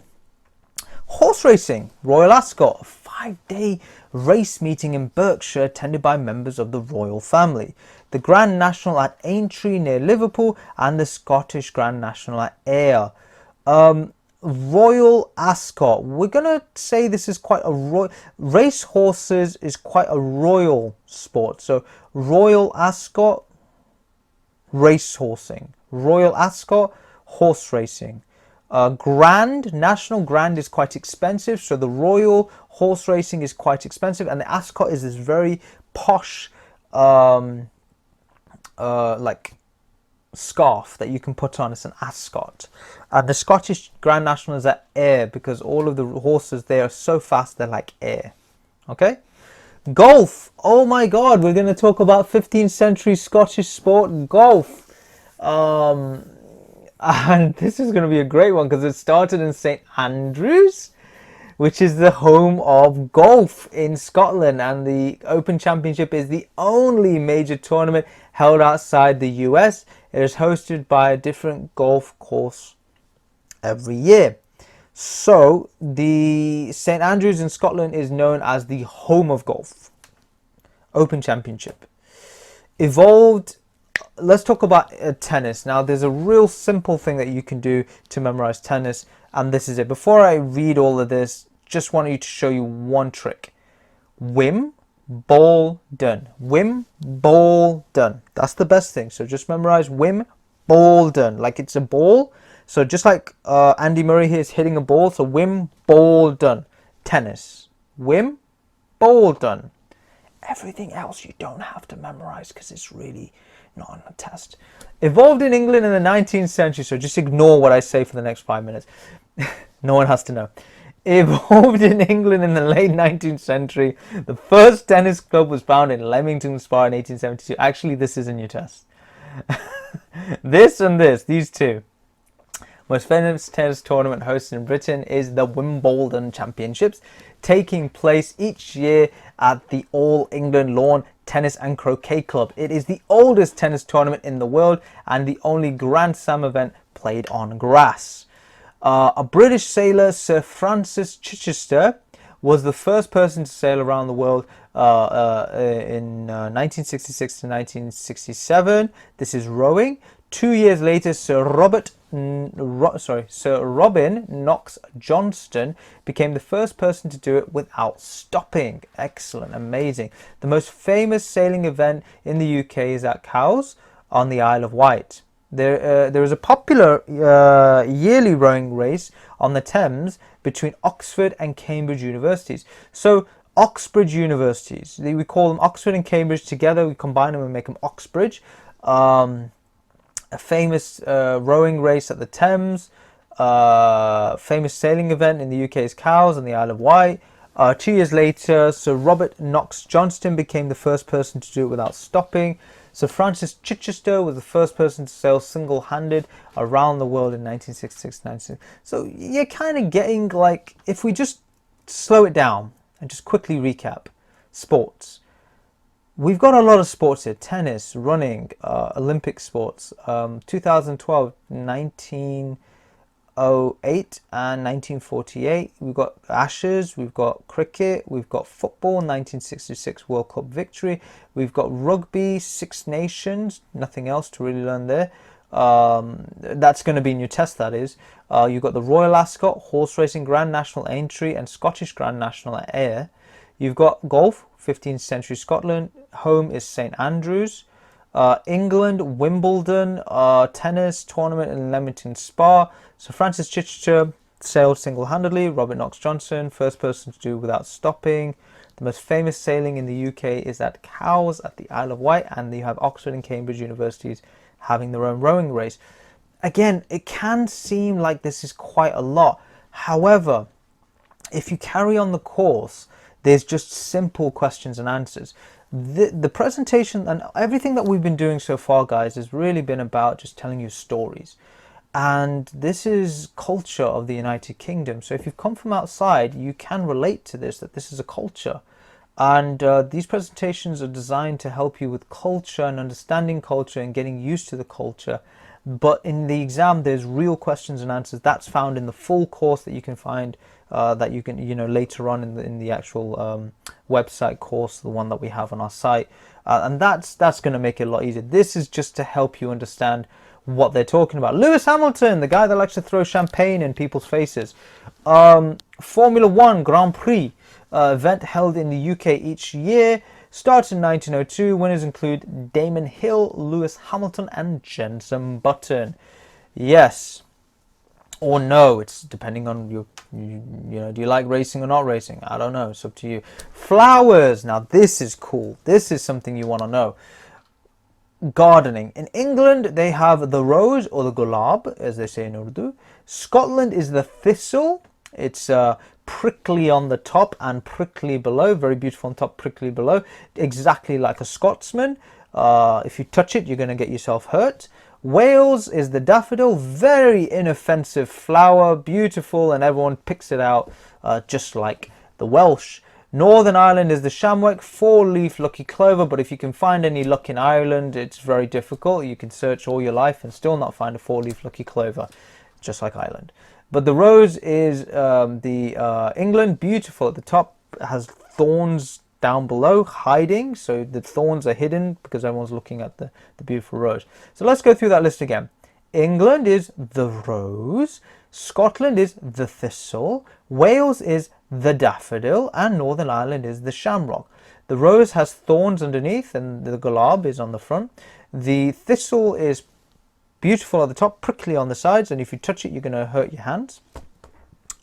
[SPEAKER 1] Horse racing, Royal Ascot, a 5-day race meeting in Berkshire attended by members of the royal family. The Grand National at Aintree near Liverpool and the Scottish Grand National at Ayr. Royal Ascot, we're going to say this is quite a royal, race horses is quite a royal sport. So Royal Ascot, race horsing. Royal Ascot, horse racing. National Grand is quite expensive, so the Royal horse racing is quite expensive, and the Ascot is this very posh like scarf that you can put on. It's an ascot. And the Scottish Grand National is at Ayr because all of the horses there are so fast they're like air. Okay? Golf. Oh my god, we're going to talk about 15th century Scottish sport, golf. And this is going to be a great one because it started in St Andrews, which is the home of golf in Scotland, and the Open Championship is the only major tournament held outside the US. It is hosted by a different golf course every year. So the St Andrews in Scotland is known as the home of golf. Open Championship. Evolved. Let's talk about tennis. Now, there's a real simple thing that you can do to memorize tennis, and this is it. Before I read all of this, just want you to show you one trick. Wim, ball, done. Wim, ball, done. That's the best thing. So just memorize Wim, ball, done. Like it's a ball. So just like Andy Murray here is hitting a ball. So Wim, ball, done. Tennis. Wim, ball, done. Everything else you don't have to memorize because it's really not on a test. Evolved in England in the 19th century. So just ignore what I say for the next 5 minutes. No one has to know. Evolved in England in the late 19th century. The first tennis club was founded in Leamington Spa in 1872. Actually, this is in your test. This and this, these two. Most famous tennis tournament hosted in Britain is the Wimbledon Championships, taking place each year at the All England Lawn Tennis and Croquet Club. It is the oldest tennis tournament in the world and the only Grand Slam event played on grass. A British sailor, Sir Francis Chichester, was the first person to sail around the world in 1966 to 1967. This is rowing. 2 years later, Sir Robin Knox Johnston became the first person to do it without stopping. Excellent, amazing. The most famous sailing event in the UK is at Cowes on the Isle of Wight. There is a popular yearly rowing race on the Thames between Oxford and Cambridge universities. So Oxbridge universities, we call them Oxford and Cambridge together. We combine them and make them Oxbridge. A famous rowing race at the Thames. Famous sailing event in the UK is Cowes on the Isle of Wight. 2 years later, Sir Robert Knox Johnston became the first person to do it without stopping. Sir Francis Chichester was the first person to sail single-handed around the world in 1966-96. So you're kind of getting, like, if we just slow it down and just quickly recap. Sports. We've got a lot of sports here: tennis, running, Olympic sports. 2012, 1908 and 1948. We've got Ashes, we've got cricket, we've got football, 1966 World Cup victory. We've got rugby, Six Nations, nothing else to really learn there. That's going to be in your test, that is. You've got the Royal Ascot, horse racing, Grand National Aintree, and Scottish Grand National Ayr. You've got golf, 15th century Scotland. Home is St Andrews. England, Wimbledon, tennis tournament in Leamington Spa. So Francis Chichester sailed single-handedly. Robert Knox Johnson, first person to do without stopping. The most famous sailing in the UK is at Cowes at the Isle of Wight, and you have Oxford and Cambridge universities having their own rowing race. Again, it can seem like this is quite a lot. However, if you carry on the course, there's just simple questions and answers. The presentation and everything that we've been doing so far, guys, has really been about just telling you stories. And this is culture of the United Kingdom. So if you've come from outside, you can relate to this, that this is a culture. And these presentations are designed to help you with culture and understanding culture and getting used to the culture. But in the exam, there's real questions and answers. That's found in the full course that you can find, that you can, later on in the actual website course, the one that we have on our site. And that's going to make it a lot easier. This is just to help you understand what they're talking about. Lewis Hamilton, the guy that likes to throw champagne in people's faces. Formula One Grand Prix, event held in the UK each year. Started in 1902. Winners include Damon Hill, Lewis Hamilton, and Jenson Button. Yes or no, it's depending on your, do you like racing or not racing? I don't know, it's up to you. Flowers. Now this is cool. This is something you want to know. Gardening. In England, they have the rose, or the gulab, as they say in Urdu. Scotland is the thistle. It's prickly on the top and prickly below. Very beautiful on top, prickly below. Exactly like a Scotsman. If you touch it, you're going to get yourself hurt. Wales is the daffodil. Very inoffensive flower. Beautiful, and everyone picks it out just like the Welsh. Northern Ireland is the shamrock, four-leaf lucky clover, but if you can find any luck in Ireland, it's very difficult. You can search all your life and still not find a four-leaf lucky clover, just like Ireland. But the rose is England, beautiful at the top, has thorns down below, hiding, so the thorns are hidden because everyone's looking at the beautiful rose. So let's go through that list again. England is the rose, Scotland is the thistle, Wales is the daffodil, and Northern Ireland is the shamrock. The rose has thorns underneath and the gulab is on the front. The thistle is beautiful at the top, prickly on the sides, and if you touch it, you're going to hurt your hands.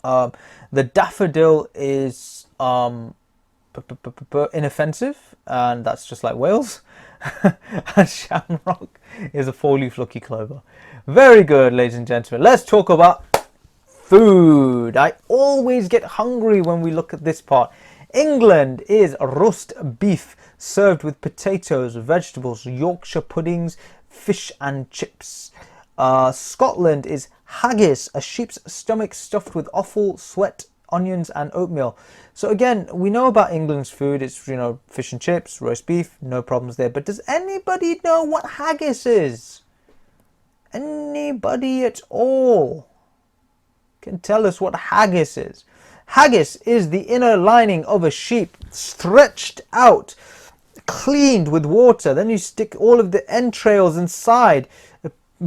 [SPEAKER 1] The daffodil is inoffensive, and that's just like Wales. And shamrock is a four-leaf lucky clover. Very good, ladies and gentlemen. Let's talk about food. I always get hungry when we look at this part. England is roast beef served with potatoes, vegetables, Yorkshire puddings, fish and chips. Scotland is haggis, a sheep's stomach stuffed with offal, sweat, onions and oatmeal. So again, we know about England's food. It's, fish and chips, roast beef, no problems there. But does anybody know what haggis is? Anybody at all can tell us what haggis is? Haggis is the inner lining of a sheep, stretched out, cleaned with water. Then you stick all of the entrails inside,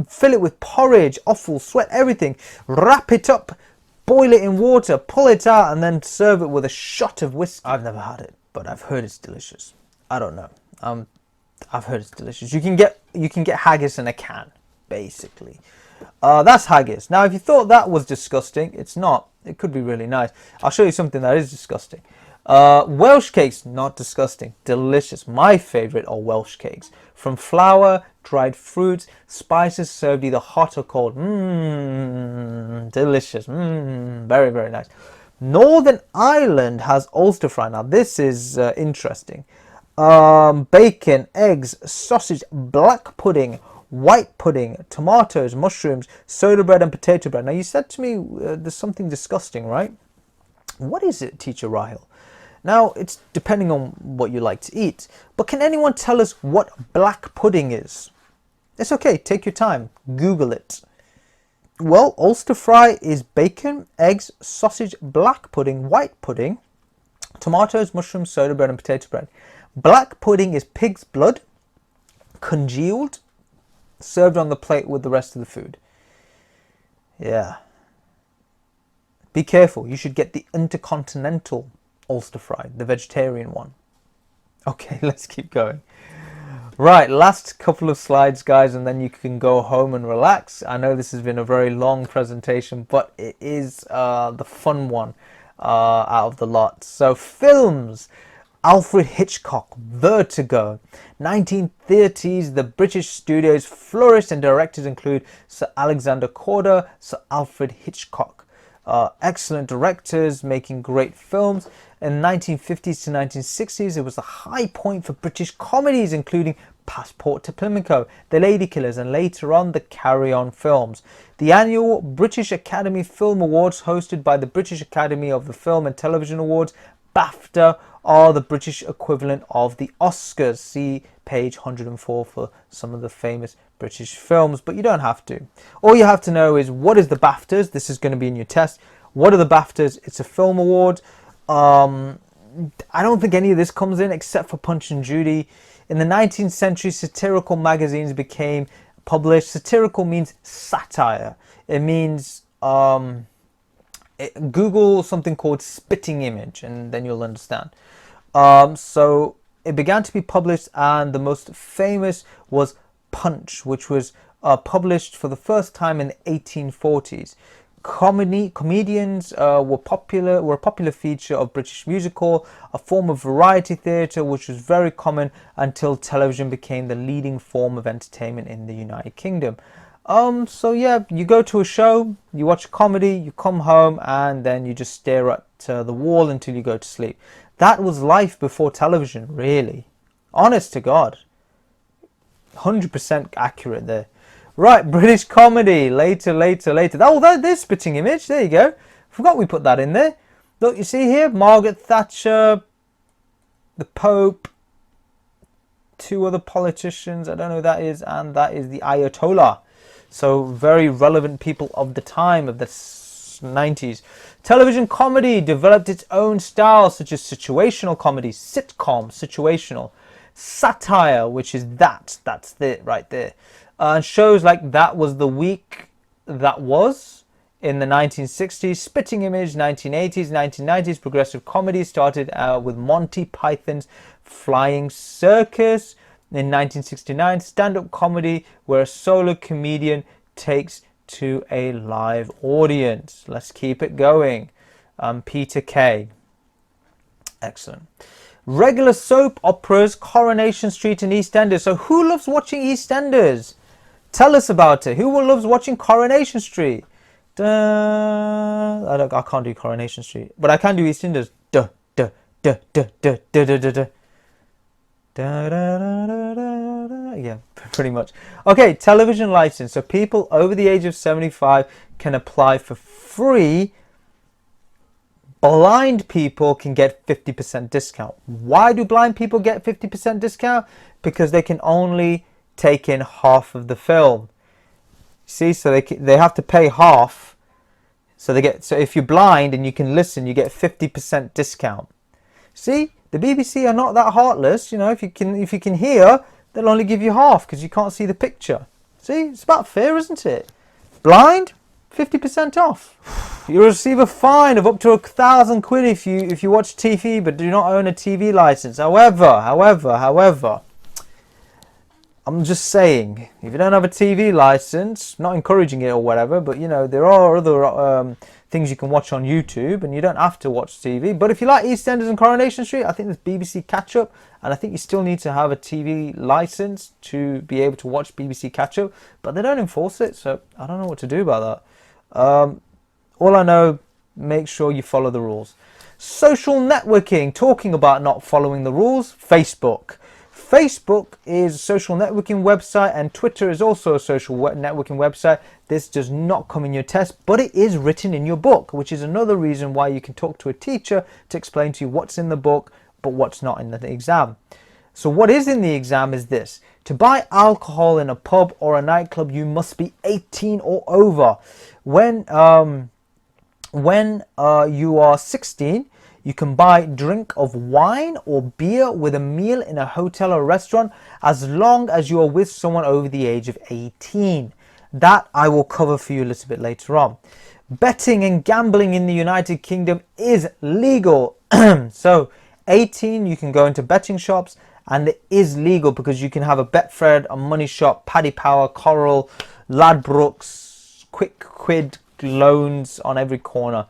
[SPEAKER 1] fill it with porridge, offal, sweat, everything. Wrap it up, boil it in water, pull it out, and then serve it with a shot of whiskey. I've never had it, but I've heard it's delicious. I don't know. I've heard it's delicious. You can get haggis in a can, basically. That's haggis. Now, if you thought that was disgusting, it's not. It could be really nice. I'll show you something that is disgusting. Welsh cakes, not disgusting, delicious. My favorite are Welsh cakes. From flour, dried fruits, spices, served either hot or cold. Delicious. Very, very nice. Northern Ireland has Ulster fry. Now, this is interesting. Bacon, eggs, sausage, black pudding, white pudding, tomatoes, mushrooms, soda bread and potato bread. Now, you said to me there's something disgusting, right? What is it, Teacher Rahil? Now, it's depending on what you like to eat, but can anyone tell us what black pudding is? It's okay, take your time, Google it. Well, Ulster fry is bacon, eggs, sausage, black pudding, white pudding, tomatoes, mushrooms, soda bread and potato bread. Black pudding is pig's blood, congealed, served on the plate with the rest of the food. Yeah. Be careful, you should get the intercontinental Ulster fry, the vegetarian one. Okay, let's keep going. Right, last couple of slides, guys, and then you can go home and relax. I know this has been a very long presentation, but it is the fun one out of the lot. So, films. Alfred Hitchcock, Vertigo. 1930s, the British studios flourished and directors include Sir Alexander Korda, Sir Alfred Hitchcock. Excellent directors making great films. In 1950s to 1960s, it was the high point for British comedies, including Passport to Pimlico, The Ladykillers, and later on the Carry On films. The annual British Academy Film Awards, hosted by the British Academy of the Film and Television Awards, BAFTA, are the British equivalent of the Oscars. See page 104 for some of the famous British films, but you don't have to. All you have to know is, what is the BAFTAs? This is going to be in your test. What are the BAFTAs? It's a film award. I don't think any of this comes in except for Punch and Judy. In the 19th century, satirical magazines became published. Satirical means satire. It means Google something called spitting image and then you'll understand. So it began to be published, and the most famous was Punch, which was published for the first time in the 1840s. Comedians were a popular feature of British musical, a form of variety theatre which was very common until television became the leading form of entertainment in the United Kingdom. So yeah, you go to a show, you watch a comedy, you come home, and then you just stare at the wall until you go to sleep. That was life before television, really. Honest to God. 100% accurate there. Right, British comedy. Later. Oh, there's spitting image. There you go. Forgot we put that in there. Look, you see here, Margaret Thatcher, the Pope, two other politicians. I don't know who that is. And that is the Ayatollah. So very relevant people of the time, of the 90s. Television comedy developed its own style, such as situational comedy, sitcom, situational. Satire, which is that's it right there. And shows like That Was the Week That Was in the 1960s, Spitting Image, 1980s, 1990s, progressive comedy started with Monty Python's Flying Circus. In 1969, stand-up comedy, where a solo comedian takes to a live audience. Let's keep it going. Peter Kay. Excellent. Regular soap operas, Coronation Street and EastEnders. So who loves watching EastEnders? Tell us about it. Who loves watching Coronation Street? I can't do Coronation Street, but I can do EastEnders. Yeah, pretty much. Okay, television license. So people over the age of 75 can apply for free. Blind people can get 50% discount. Why do blind people get 50% discount? Because they can only take in half of the film. See, so they have to pay half. So if you're blind and you can listen, you get 50% discount. See, the BBC are not that heartless. You know, if you can hear, they'll only give you half because you can't see the picture. See, it's about fair, isn't it? Blind, 50% off. You'll receive a fine of up to £1,000 if you watch TV but do not own a TV license. However, I'm just saying, if you don't have a TV license, not encouraging it or whatever, but you know, there are other things you can watch on YouTube and you don't have to watch TV. But if you like EastEnders and Coronation Street, I think there's BBC Catch-Up, and I think you still need to have a TV license to be able to watch BBC Catch-Up, but they don't enforce it, so I don't know what to do about that. All I know, make sure you follow the rules. Social networking, talking about not following the rules, Facebook. Facebook is a social networking website, and Twitter is also a social networking website. This does not come in your test, but it is written in your book, which is another reason why you can talk to a teacher to explain to you what's in the book, but what's not in the exam. So what is in the exam is this: to buy alcohol in a pub or a nightclub, you must be 18 or over. When you are 16, you can buy drink of wine or beer with a meal in a hotel or restaurant, as long as you are with someone over the age of 18. That I will cover for you a little bit later on. Betting and gambling in the United Kingdom is legal. So 18, you can go into betting shops, and it is legal because you can have a Betfred, a Money Shop, Paddy Power, Coral, Ladbrokes, Quick Quid loans on every corner.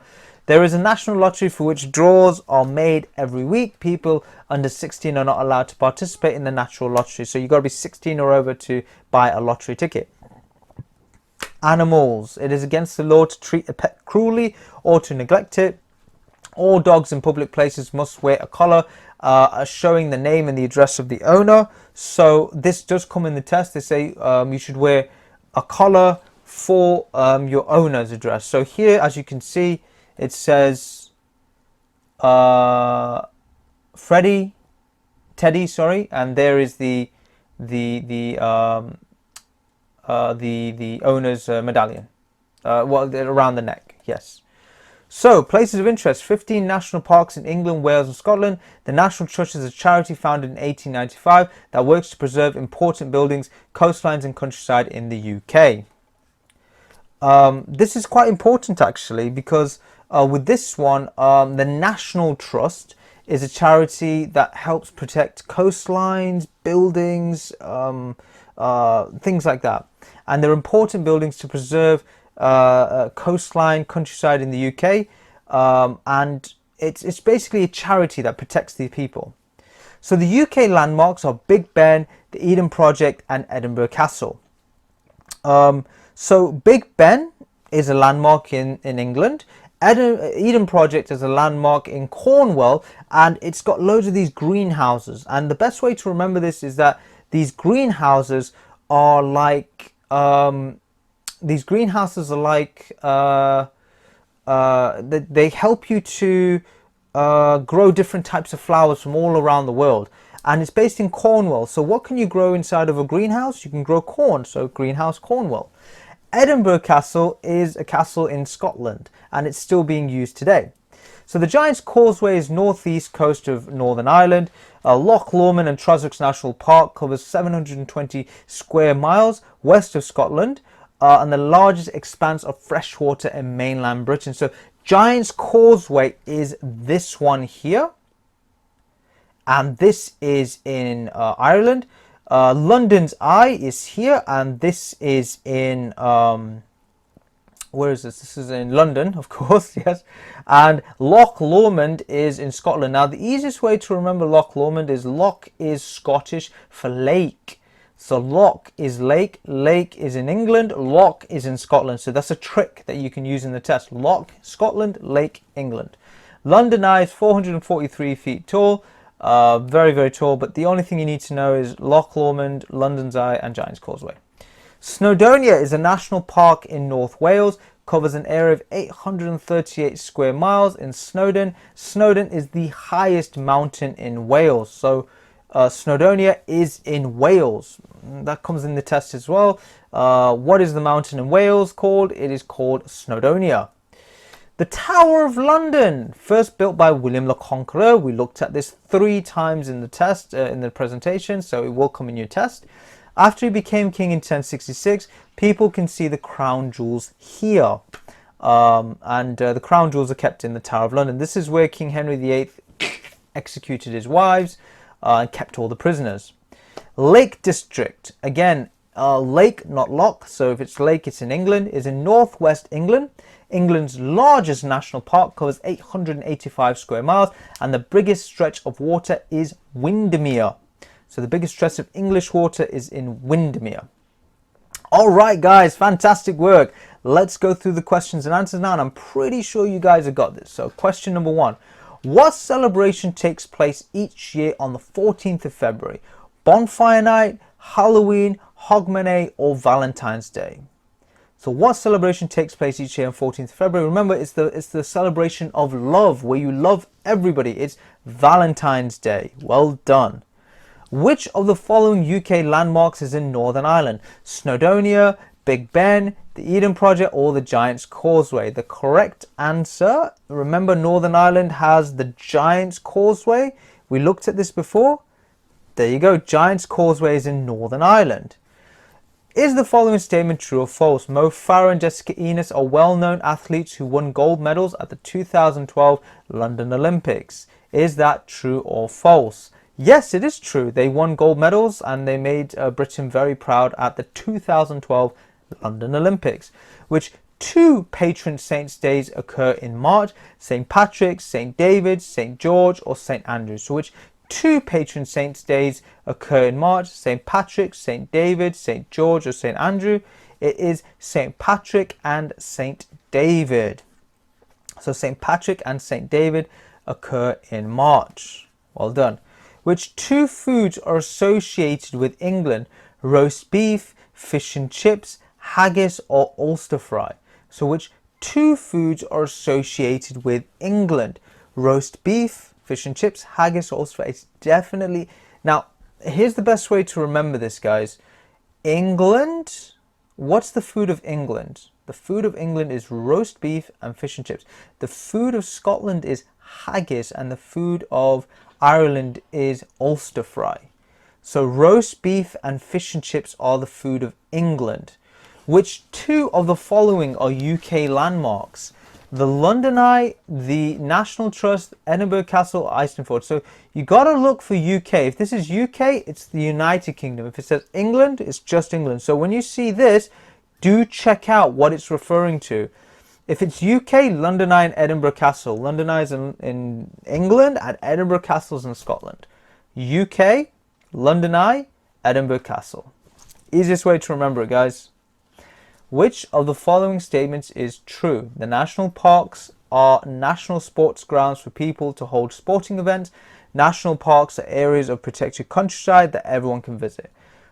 [SPEAKER 1] There is a national lottery for which draws are made every week. People under 16 are not allowed to participate in the national lottery. So you've got to be 16 or over to buy a lottery ticket. Animals. It is against the law to treat a pet cruelly or to neglect it. All dogs in public places must wear a collar showing the name and the address of the owner. So this does come in the test. They say you should wear a collar for your owner's address. So here, as you can see, it says Teddy, sorry, and there is the owner's medallion, around the neck. Yes. So, places of interest: 15 national parks in England, Wales and Scotland. The National Trust is a charity founded in 1895 that works to preserve important buildings, coastlines and countryside in the UK. This is quite important actually, because with this one, the National Trust is a charity that helps protect coastlines, buildings, things like that. And they're important buildings to preserve coastline, countryside in the UK, and it's basically a charity that protects the people. So the UK landmarks are Big Ben, the Eden Project and Edinburgh Castle. So Big Ben is a landmark in England. Eden Project is a landmark in Cornwall, and it's got loads of these greenhouses. And the best way to remember this is that these greenhouses are like they help you to grow different types of flowers from all around the world. And it's based in Cornwall. So what can you grow inside of a greenhouse? You can grow corn. So Greenhouse Cornwall. Edinburgh Castle is a castle in Scotland, and it's still being used today. So the Giant's Causeway is northeast coast of Northern Ireland. Loch Lomond and Trossachs National Park covers 720 square miles west of Scotland, and the largest expanse of freshwater in mainland Britain. So Giant's Causeway is this one here, and this is in Ireland. London's Eye is here, and this is in where is this? This is in London, of course, yes. And Loch Lomond is in Scotland. Now, the easiest way to remember Loch Lomond is Loch is Scottish for lake. So Loch is lake, lake is in England, Loch is in Scotland. So that's a trick that you can use in the test. Loch, Scotland, lake, England. London Eye is 443 feet tall. Very, very tall, but the only thing you need to know is Loch Lomond, London's Eye and Giant's Causeway. Snowdonia is a national park in North Wales, covers an area of 838 square miles in Snowdon. Snowdon is the highest mountain in Wales, so Snowdonia is in Wales. That comes in the test as well. What is the mountain in Wales called? It is called Snowdonia. The Tower of London, first built by William the Conqueror. We looked at this 3 times in the test, in the presentation, so it will come in your test. After he became king in 1066, people can see the crown jewels here. The crown jewels are kept in the Tower of London. This is where King Henry VIII executed his wives and kept all the prisoners. Lake District, again, lake, not loch, so if it's lake, it's in England, is in northwest England. England's largest national park covers 885 square miles, and the biggest stretch of water is Windermere. So the biggest stretch of English water is in Windermere. All right, guys, fantastic work. Let's go through the questions and answers now, and I'm pretty sure you guys have got this. So question number 1. What celebration takes place each year on the 14th of February? Bonfire Night, Halloween, Hogmanay, or Valentine's Day? So what celebration takes place each year on 14th February? Remember, it's the celebration of love, where you love everybody. It's Valentine's Day. Well done. Which of the following UK landmarks is in Northern Ireland? Snowdonia, Big Ben, the Eden Project, or the Giant's Causeway? The correct answer, remember, Northern Ireland has the Giant's Causeway. We looked at this before. There you go. Giant's Causeway is in Northern Ireland. Is the following statement true or false? Mo Farah and Jessica Enos are well-known athletes who won gold medals at the 2012 London Olympics. Is that true or false? Yes, it is true. They won gold medals and they made Britain very proud at the 2012 London Olympics. Which two patron saints' days occur in March? St. Patrick's, St. David's, St. George, or St. Andrew's? So which two patron saints' days occur in March? St. Patrick's, St. David, St. George, or St. Andrew? It is St. Patrick and St. David. So St. Patrick and St. David occur in March. Well done. Which two foods are associated with England? Roast beef, fish and chips, haggis, or Ulster fry? So which two foods are associated with England? Roast beef, fish and chips, haggis, or Ulster fry? It's definitely... Now, here's the best way to remember this, guys. England, what's the food of England? The food of England is roast beef and fish and chips. The food of Scotland is haggis, and the food of Ireland is Ulster fry. So roast beef and fish and chips are the food of England. Which two of the following are UK landmarks? The London Eye, the National Trust, Edinburgh Castle, Islington. So you got to look for UK. If this is UK, it's the United Kingdom. If it says England, it's just England. So when you see this, do check out what it's referring to. If it's UK, London Eye and Edinburgh Castle. London Eye is in England and Edinburgh Castle is in Scotland. UK, London Eye, Edinburgh Castle. Easiest way to remember it, guys. Which of the following statements is true? The national parks are national sports grounds for people to hold sporting events. National parks are areas of protected countryside that everyone can visit.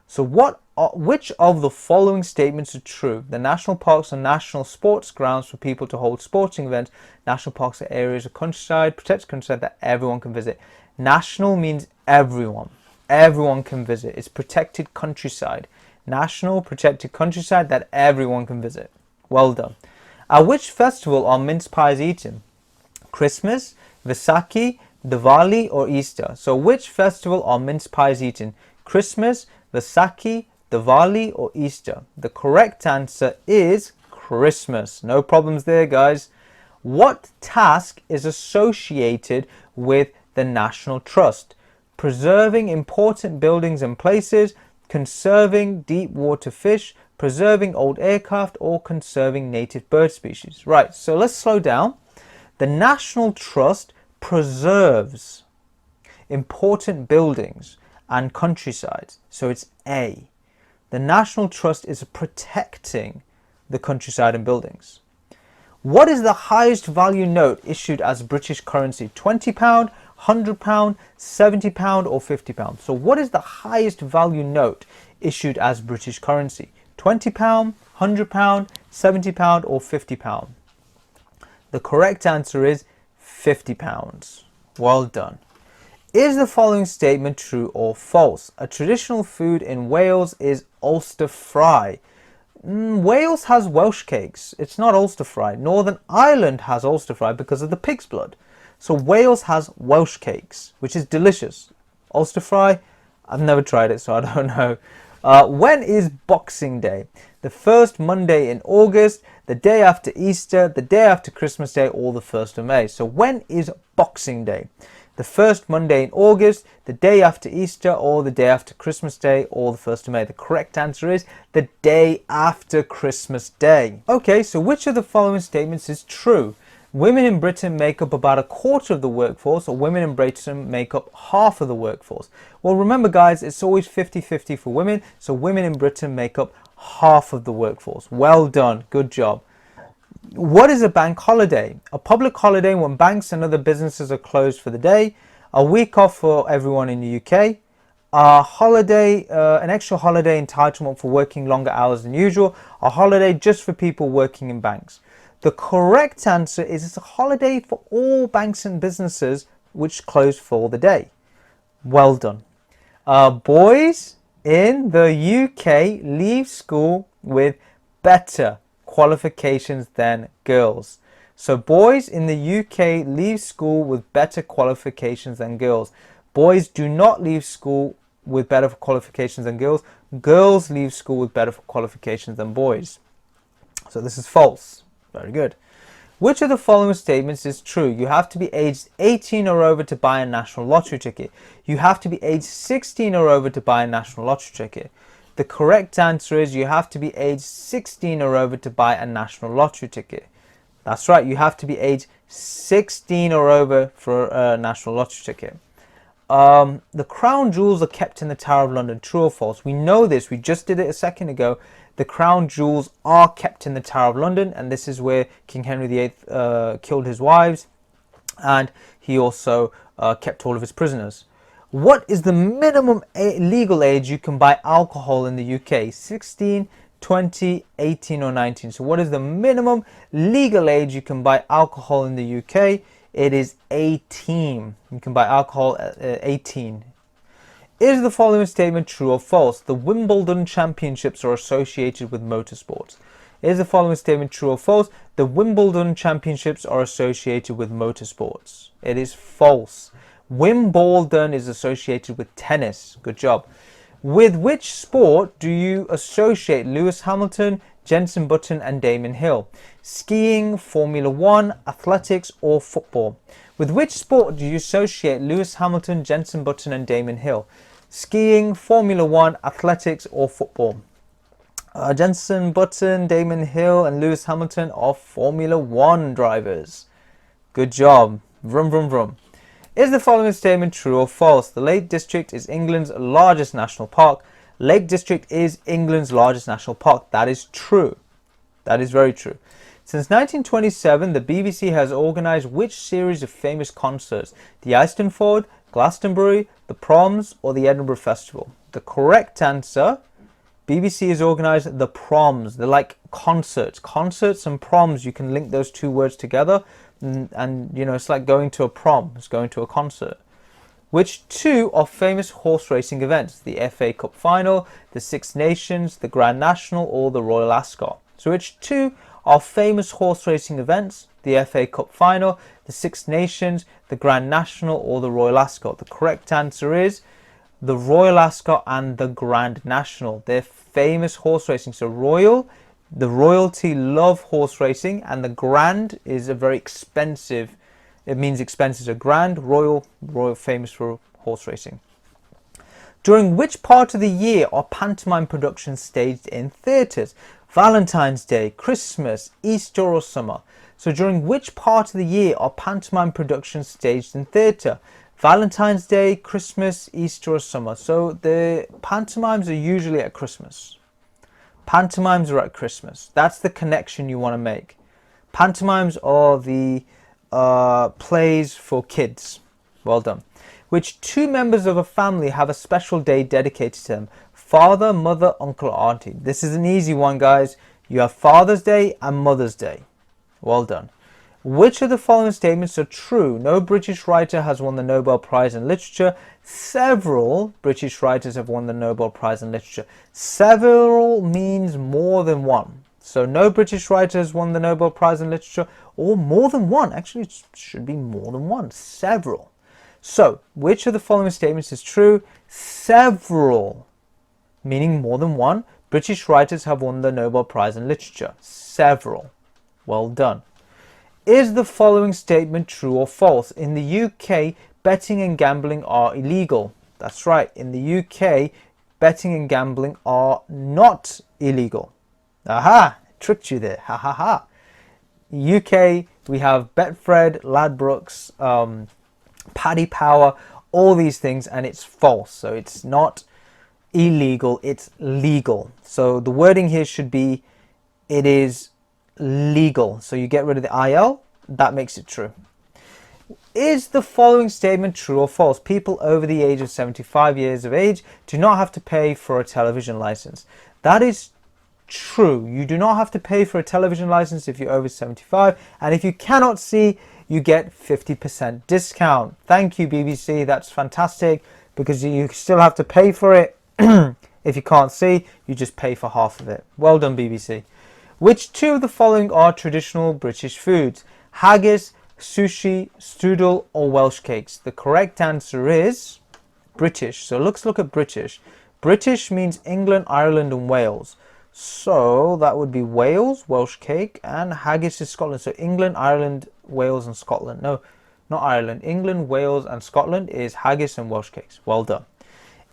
[SPEAKER 1] So which of the following statements are true? The national parks are national sports grounds for people to hold sporting events. National parks are areas of countryside, protected countryside that everyone can visit. National means everyone. Everyone can visit. It's protected countryside. National protected countryside that everyone can visit. Well done. At which festival are mince pies eaten? Christmas, Vaisakhi, Diwali, or Easter? So which festival are mince pies eaten? Christmas, Vaisakhi, Diwali, or Easter? The correct answer is Christmas. No problems there, guys. What task is associated with the National Trust? Preserving important buildings and places, conserving deep water fish, preserving old aircraft, or conserving native bird species? Right, so let's slow down. The National Trust preserves important buildings and countrysides. So it's A. The National Trust is protecting the countryside and buildings. What is the highest value note issued as British currency? £20, £100, £70, or £50? So what is the highest value note issued as British currency? £20, £100, £70, or £50? The correct answer is £50. Well done. Is the following statement true or false? A traditional food in Wales is Ulster fry. Wales has Welsh cakes. It's not Ulster fry. Northern Ireland has Ulster fry because of the pig's blood. So Wales has Welsh cakes, which is delicious. Ulster fry, I've never tried it, so I don't know. When is Boxing Day? The first Monday in August, the day after Easter, the day after Christmas Day, or the 1st of May? So when is Boxing Day? The first Monday in August, the day after Easter, or the day after Christmas Day, or the 1st of May? The correct answer is the day after Christmas Day. Okay, so which of the following statements is true? Women in Britain make up about a quarter of the workforce, or women in Britain make up half of the workforce? Well, remember, guys, it's always 50-50 for women, so women in Britain make up half of the workforce. Well done. Good job. What is a bank holiday? A public holiday when banks and other businesses are closed for the day. A week off for everyone in the UK. An extra holiday entitlement for working longer hours than usual. A holiday just for people working in banks. The correct answer is it's a holiday for all banks and businesses which close for the day. Well done. Boys in the UK leave school with better qualifications than girls. So boys in the UK leave school with better qualifications than girls. Boys do not leave school with better qualifications than girls. Girls leave school with better qualifications than boys. So this is false. Very good. Which of the following statements is true? You have to be aged 18 or over to buy a national lottery ticket. You have to be aged 16 or over to buy a national lottery ticket. The correct answer is you have to be aged 16 or over to buy a national lottery ticket. That's right, you have to be aged 16 or over for a national lottery ticket. The crown jewels are kept in the Tower of London. True or false? We know this. We just did it a second ago. The crown jewels are kept in the Tower of London, and this is where King Henry VIII killed his wives, and he also kept all of his prisoners. What is the minimum legal age you can buy alcohol in the UK? 16, 20, 18 or 19. So what is the minimum legal age you can buy alcohol in the UK? It is 18. You can buy alcohol at 18. Is the following statement true or false? The Wimbledon Championships are associated with motorsports. Is the following statement true or false? The Wimbledon Championships are associated with motorsports. It is false. Wimbledon is associated with tennis. Good job. With which sport do you associate Lewis Hamilton, Jenson Button and Damon Hill? Skiing, Formula One, athletics or football? With which sport do you associate Lewis Hamilton, Jenson Button and Damon Hill? Skiing, Formula One, athletics or football? Jenson Button, Damon Hill and Lewis Hamilton are Formula One drivers. Good job. Vroom, vroom, vroom. Is the following statement true or false? The Lake District is England's largest national park. Lake District is England's largest national park. That is true. That is very true. Since 1927, the BBC has organised which series of famous concerts? The Eisteddfod, Glastonbury, the Proms or the Edinburgh Festival? The correct answer, BBC has organised the Proms. They're like concerts. Concerts and proms, you can link those two words together. And you know, it's like going to a prom, it's going to a concert. Which two are famous horse racing events? The FA Cup Final, the Six Nations, the Grand National or the Royal Ascot? So which two are famous horse racing events? The FA Cup Final, the Six Nations, the Grand National or the Royal Ascot? The correct answer is the Royal Ascot and the Grand National. They're famous horse racing. So the royalty love horse racing, and the grand is a very expensive, it means expensive. So grand, royal, famous for horse racing. During which part of the year are pantomime productions staged in theatres? Valentine's Day, Christmas, Easter or summer? So during which part of the year are pantomime productions staged in theatre? Valentine's Day, Christmas, Easter or summer? So the pantomimes are usually at Christmas. Pantomimes are at Christmas. That's the connection you want to make. Pantomimes are the plays for kids. Well done. Which two members of a family have a special day dedicated to them? Father, mother, uncle, auntie. This is an easy one, guys. You have Father's Day and Mother's Day. Well done. Which of the following statements are true? No British writer has won the Nobel Prize in Literature. Several British writers have won the Nobel Prize in Literature. Several means more than one. So no British writer has won the Nobel Prize in Literature, or more than one. Actually, it should be more than one. Several. So which of the following statements is true? Several, meaning more than one, British writers have won the Nobel Prize in Literature. Several. Well done. Is the following statement true or false? In the UK, betting and gambling are illegal. That's right. In the UK, betting and gambling are not illegal. Aha! Tricked you there. Ha ha ha. UK, we have Betfred, Ladbrokes, Paddy Power, all these things, and it's false. So it's not illegal, it's legal. So the wording here should be, it is legal. So you get rid of the IL, that makes it true. Is the following statement true or false? People over the age of 75 years of age do not have to pay for a television license. That is true. You do not have to pay for a television license if you're over 75, and if you cannot see, you get 50% discount. Thank you, BBC. That's fantastic, because you still have to pay for it. If you can't see, you just pay for half of it. Well done, BBC. Which two of the following are traditional British foods? Haggis, sushi, strudel, or Welsh cakes? The correct answer is British. So let's look at British. British means England, Ireland, and Wales. So that would be Wales, Welsh cake, and haggis is Scotland. So England, Ireland, Wales, and Scotland. No, not Ireland. England, Wales, and Scotland is haggis and Welsh cakes. Well done.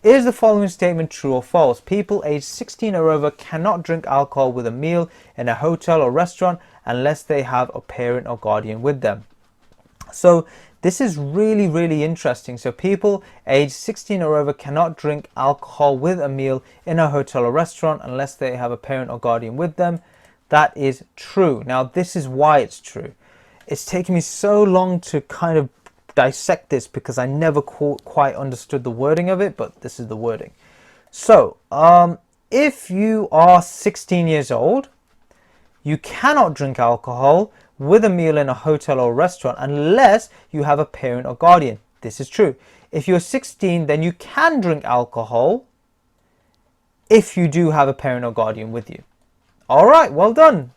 [SPEAKER 1] Is the following statement true or false? People aged 16 or over cannot drink alcohol with a meal in a hotel or restaurant unless they have a parent or guardian with them. So this is really, really interesting. So people aged 16 or over cannot drink alcohol with a meal in a hotel or restaurant unless they have a parent or guardian with them. That is true. Now, this is why it's true. It's taken me so long to kind of dissect this because I never quite understood the wording of it, but this is the wording. So, if you are 16 years old, you cannot drink alcohol with a meal in a hotel or restaurant unless you have a parent or guardian. This is true. If you're 16, then you can drink alcohol if you do have a parent or guardian with you. All right, well done.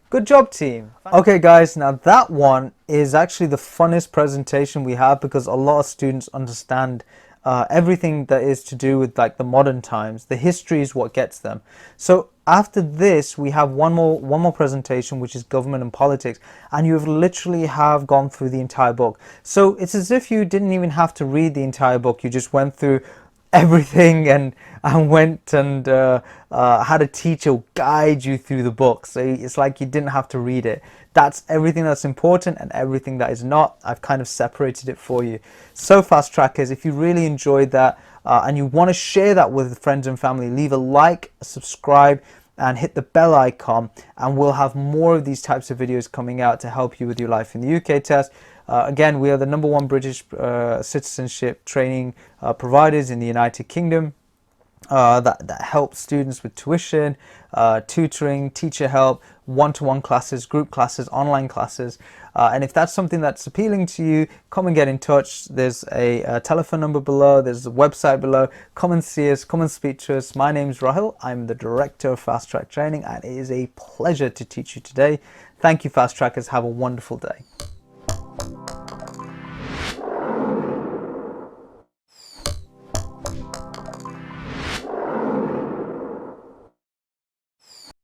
[SPEAKER 1] Good job, team. Okay, guys, now that one is actually the funnest presentation we have because a lot of students understand everything that is to do with like the modern times. The history is what gets them. So after this, we have one more presentation, which is government and politics, and you have literally have gone through the entire book. So it's as if you didn't even have to read the entire book. You just went through everything and went and had a teacher guide you through the book. So it's like you didn't have to read it. That's everything that's important and everything that is not. I've kind of separated it for you. So fast trackers, if you really enjoyed that and you want to share that with friends and family, leave a like, subscribe, and hit the bell icon, and we'll have more of these types of videos coming out to help you with your life in the UK test. Again, we are the #1 British citizenship training providers in the United Kingdom that help students with tuition, tutoring, teacher help, one-to-one classes, group classes, online classes. And if that's something that's appealing to you, come and get in touch. There's a telephone number below, there's a website below. Come and see us, come and speak to us. My name's Rahil. I'm the Director of Fast Track Training, and it is a pleasure to teach you today. Thank you, Fast Trackers. Have a wonderful day.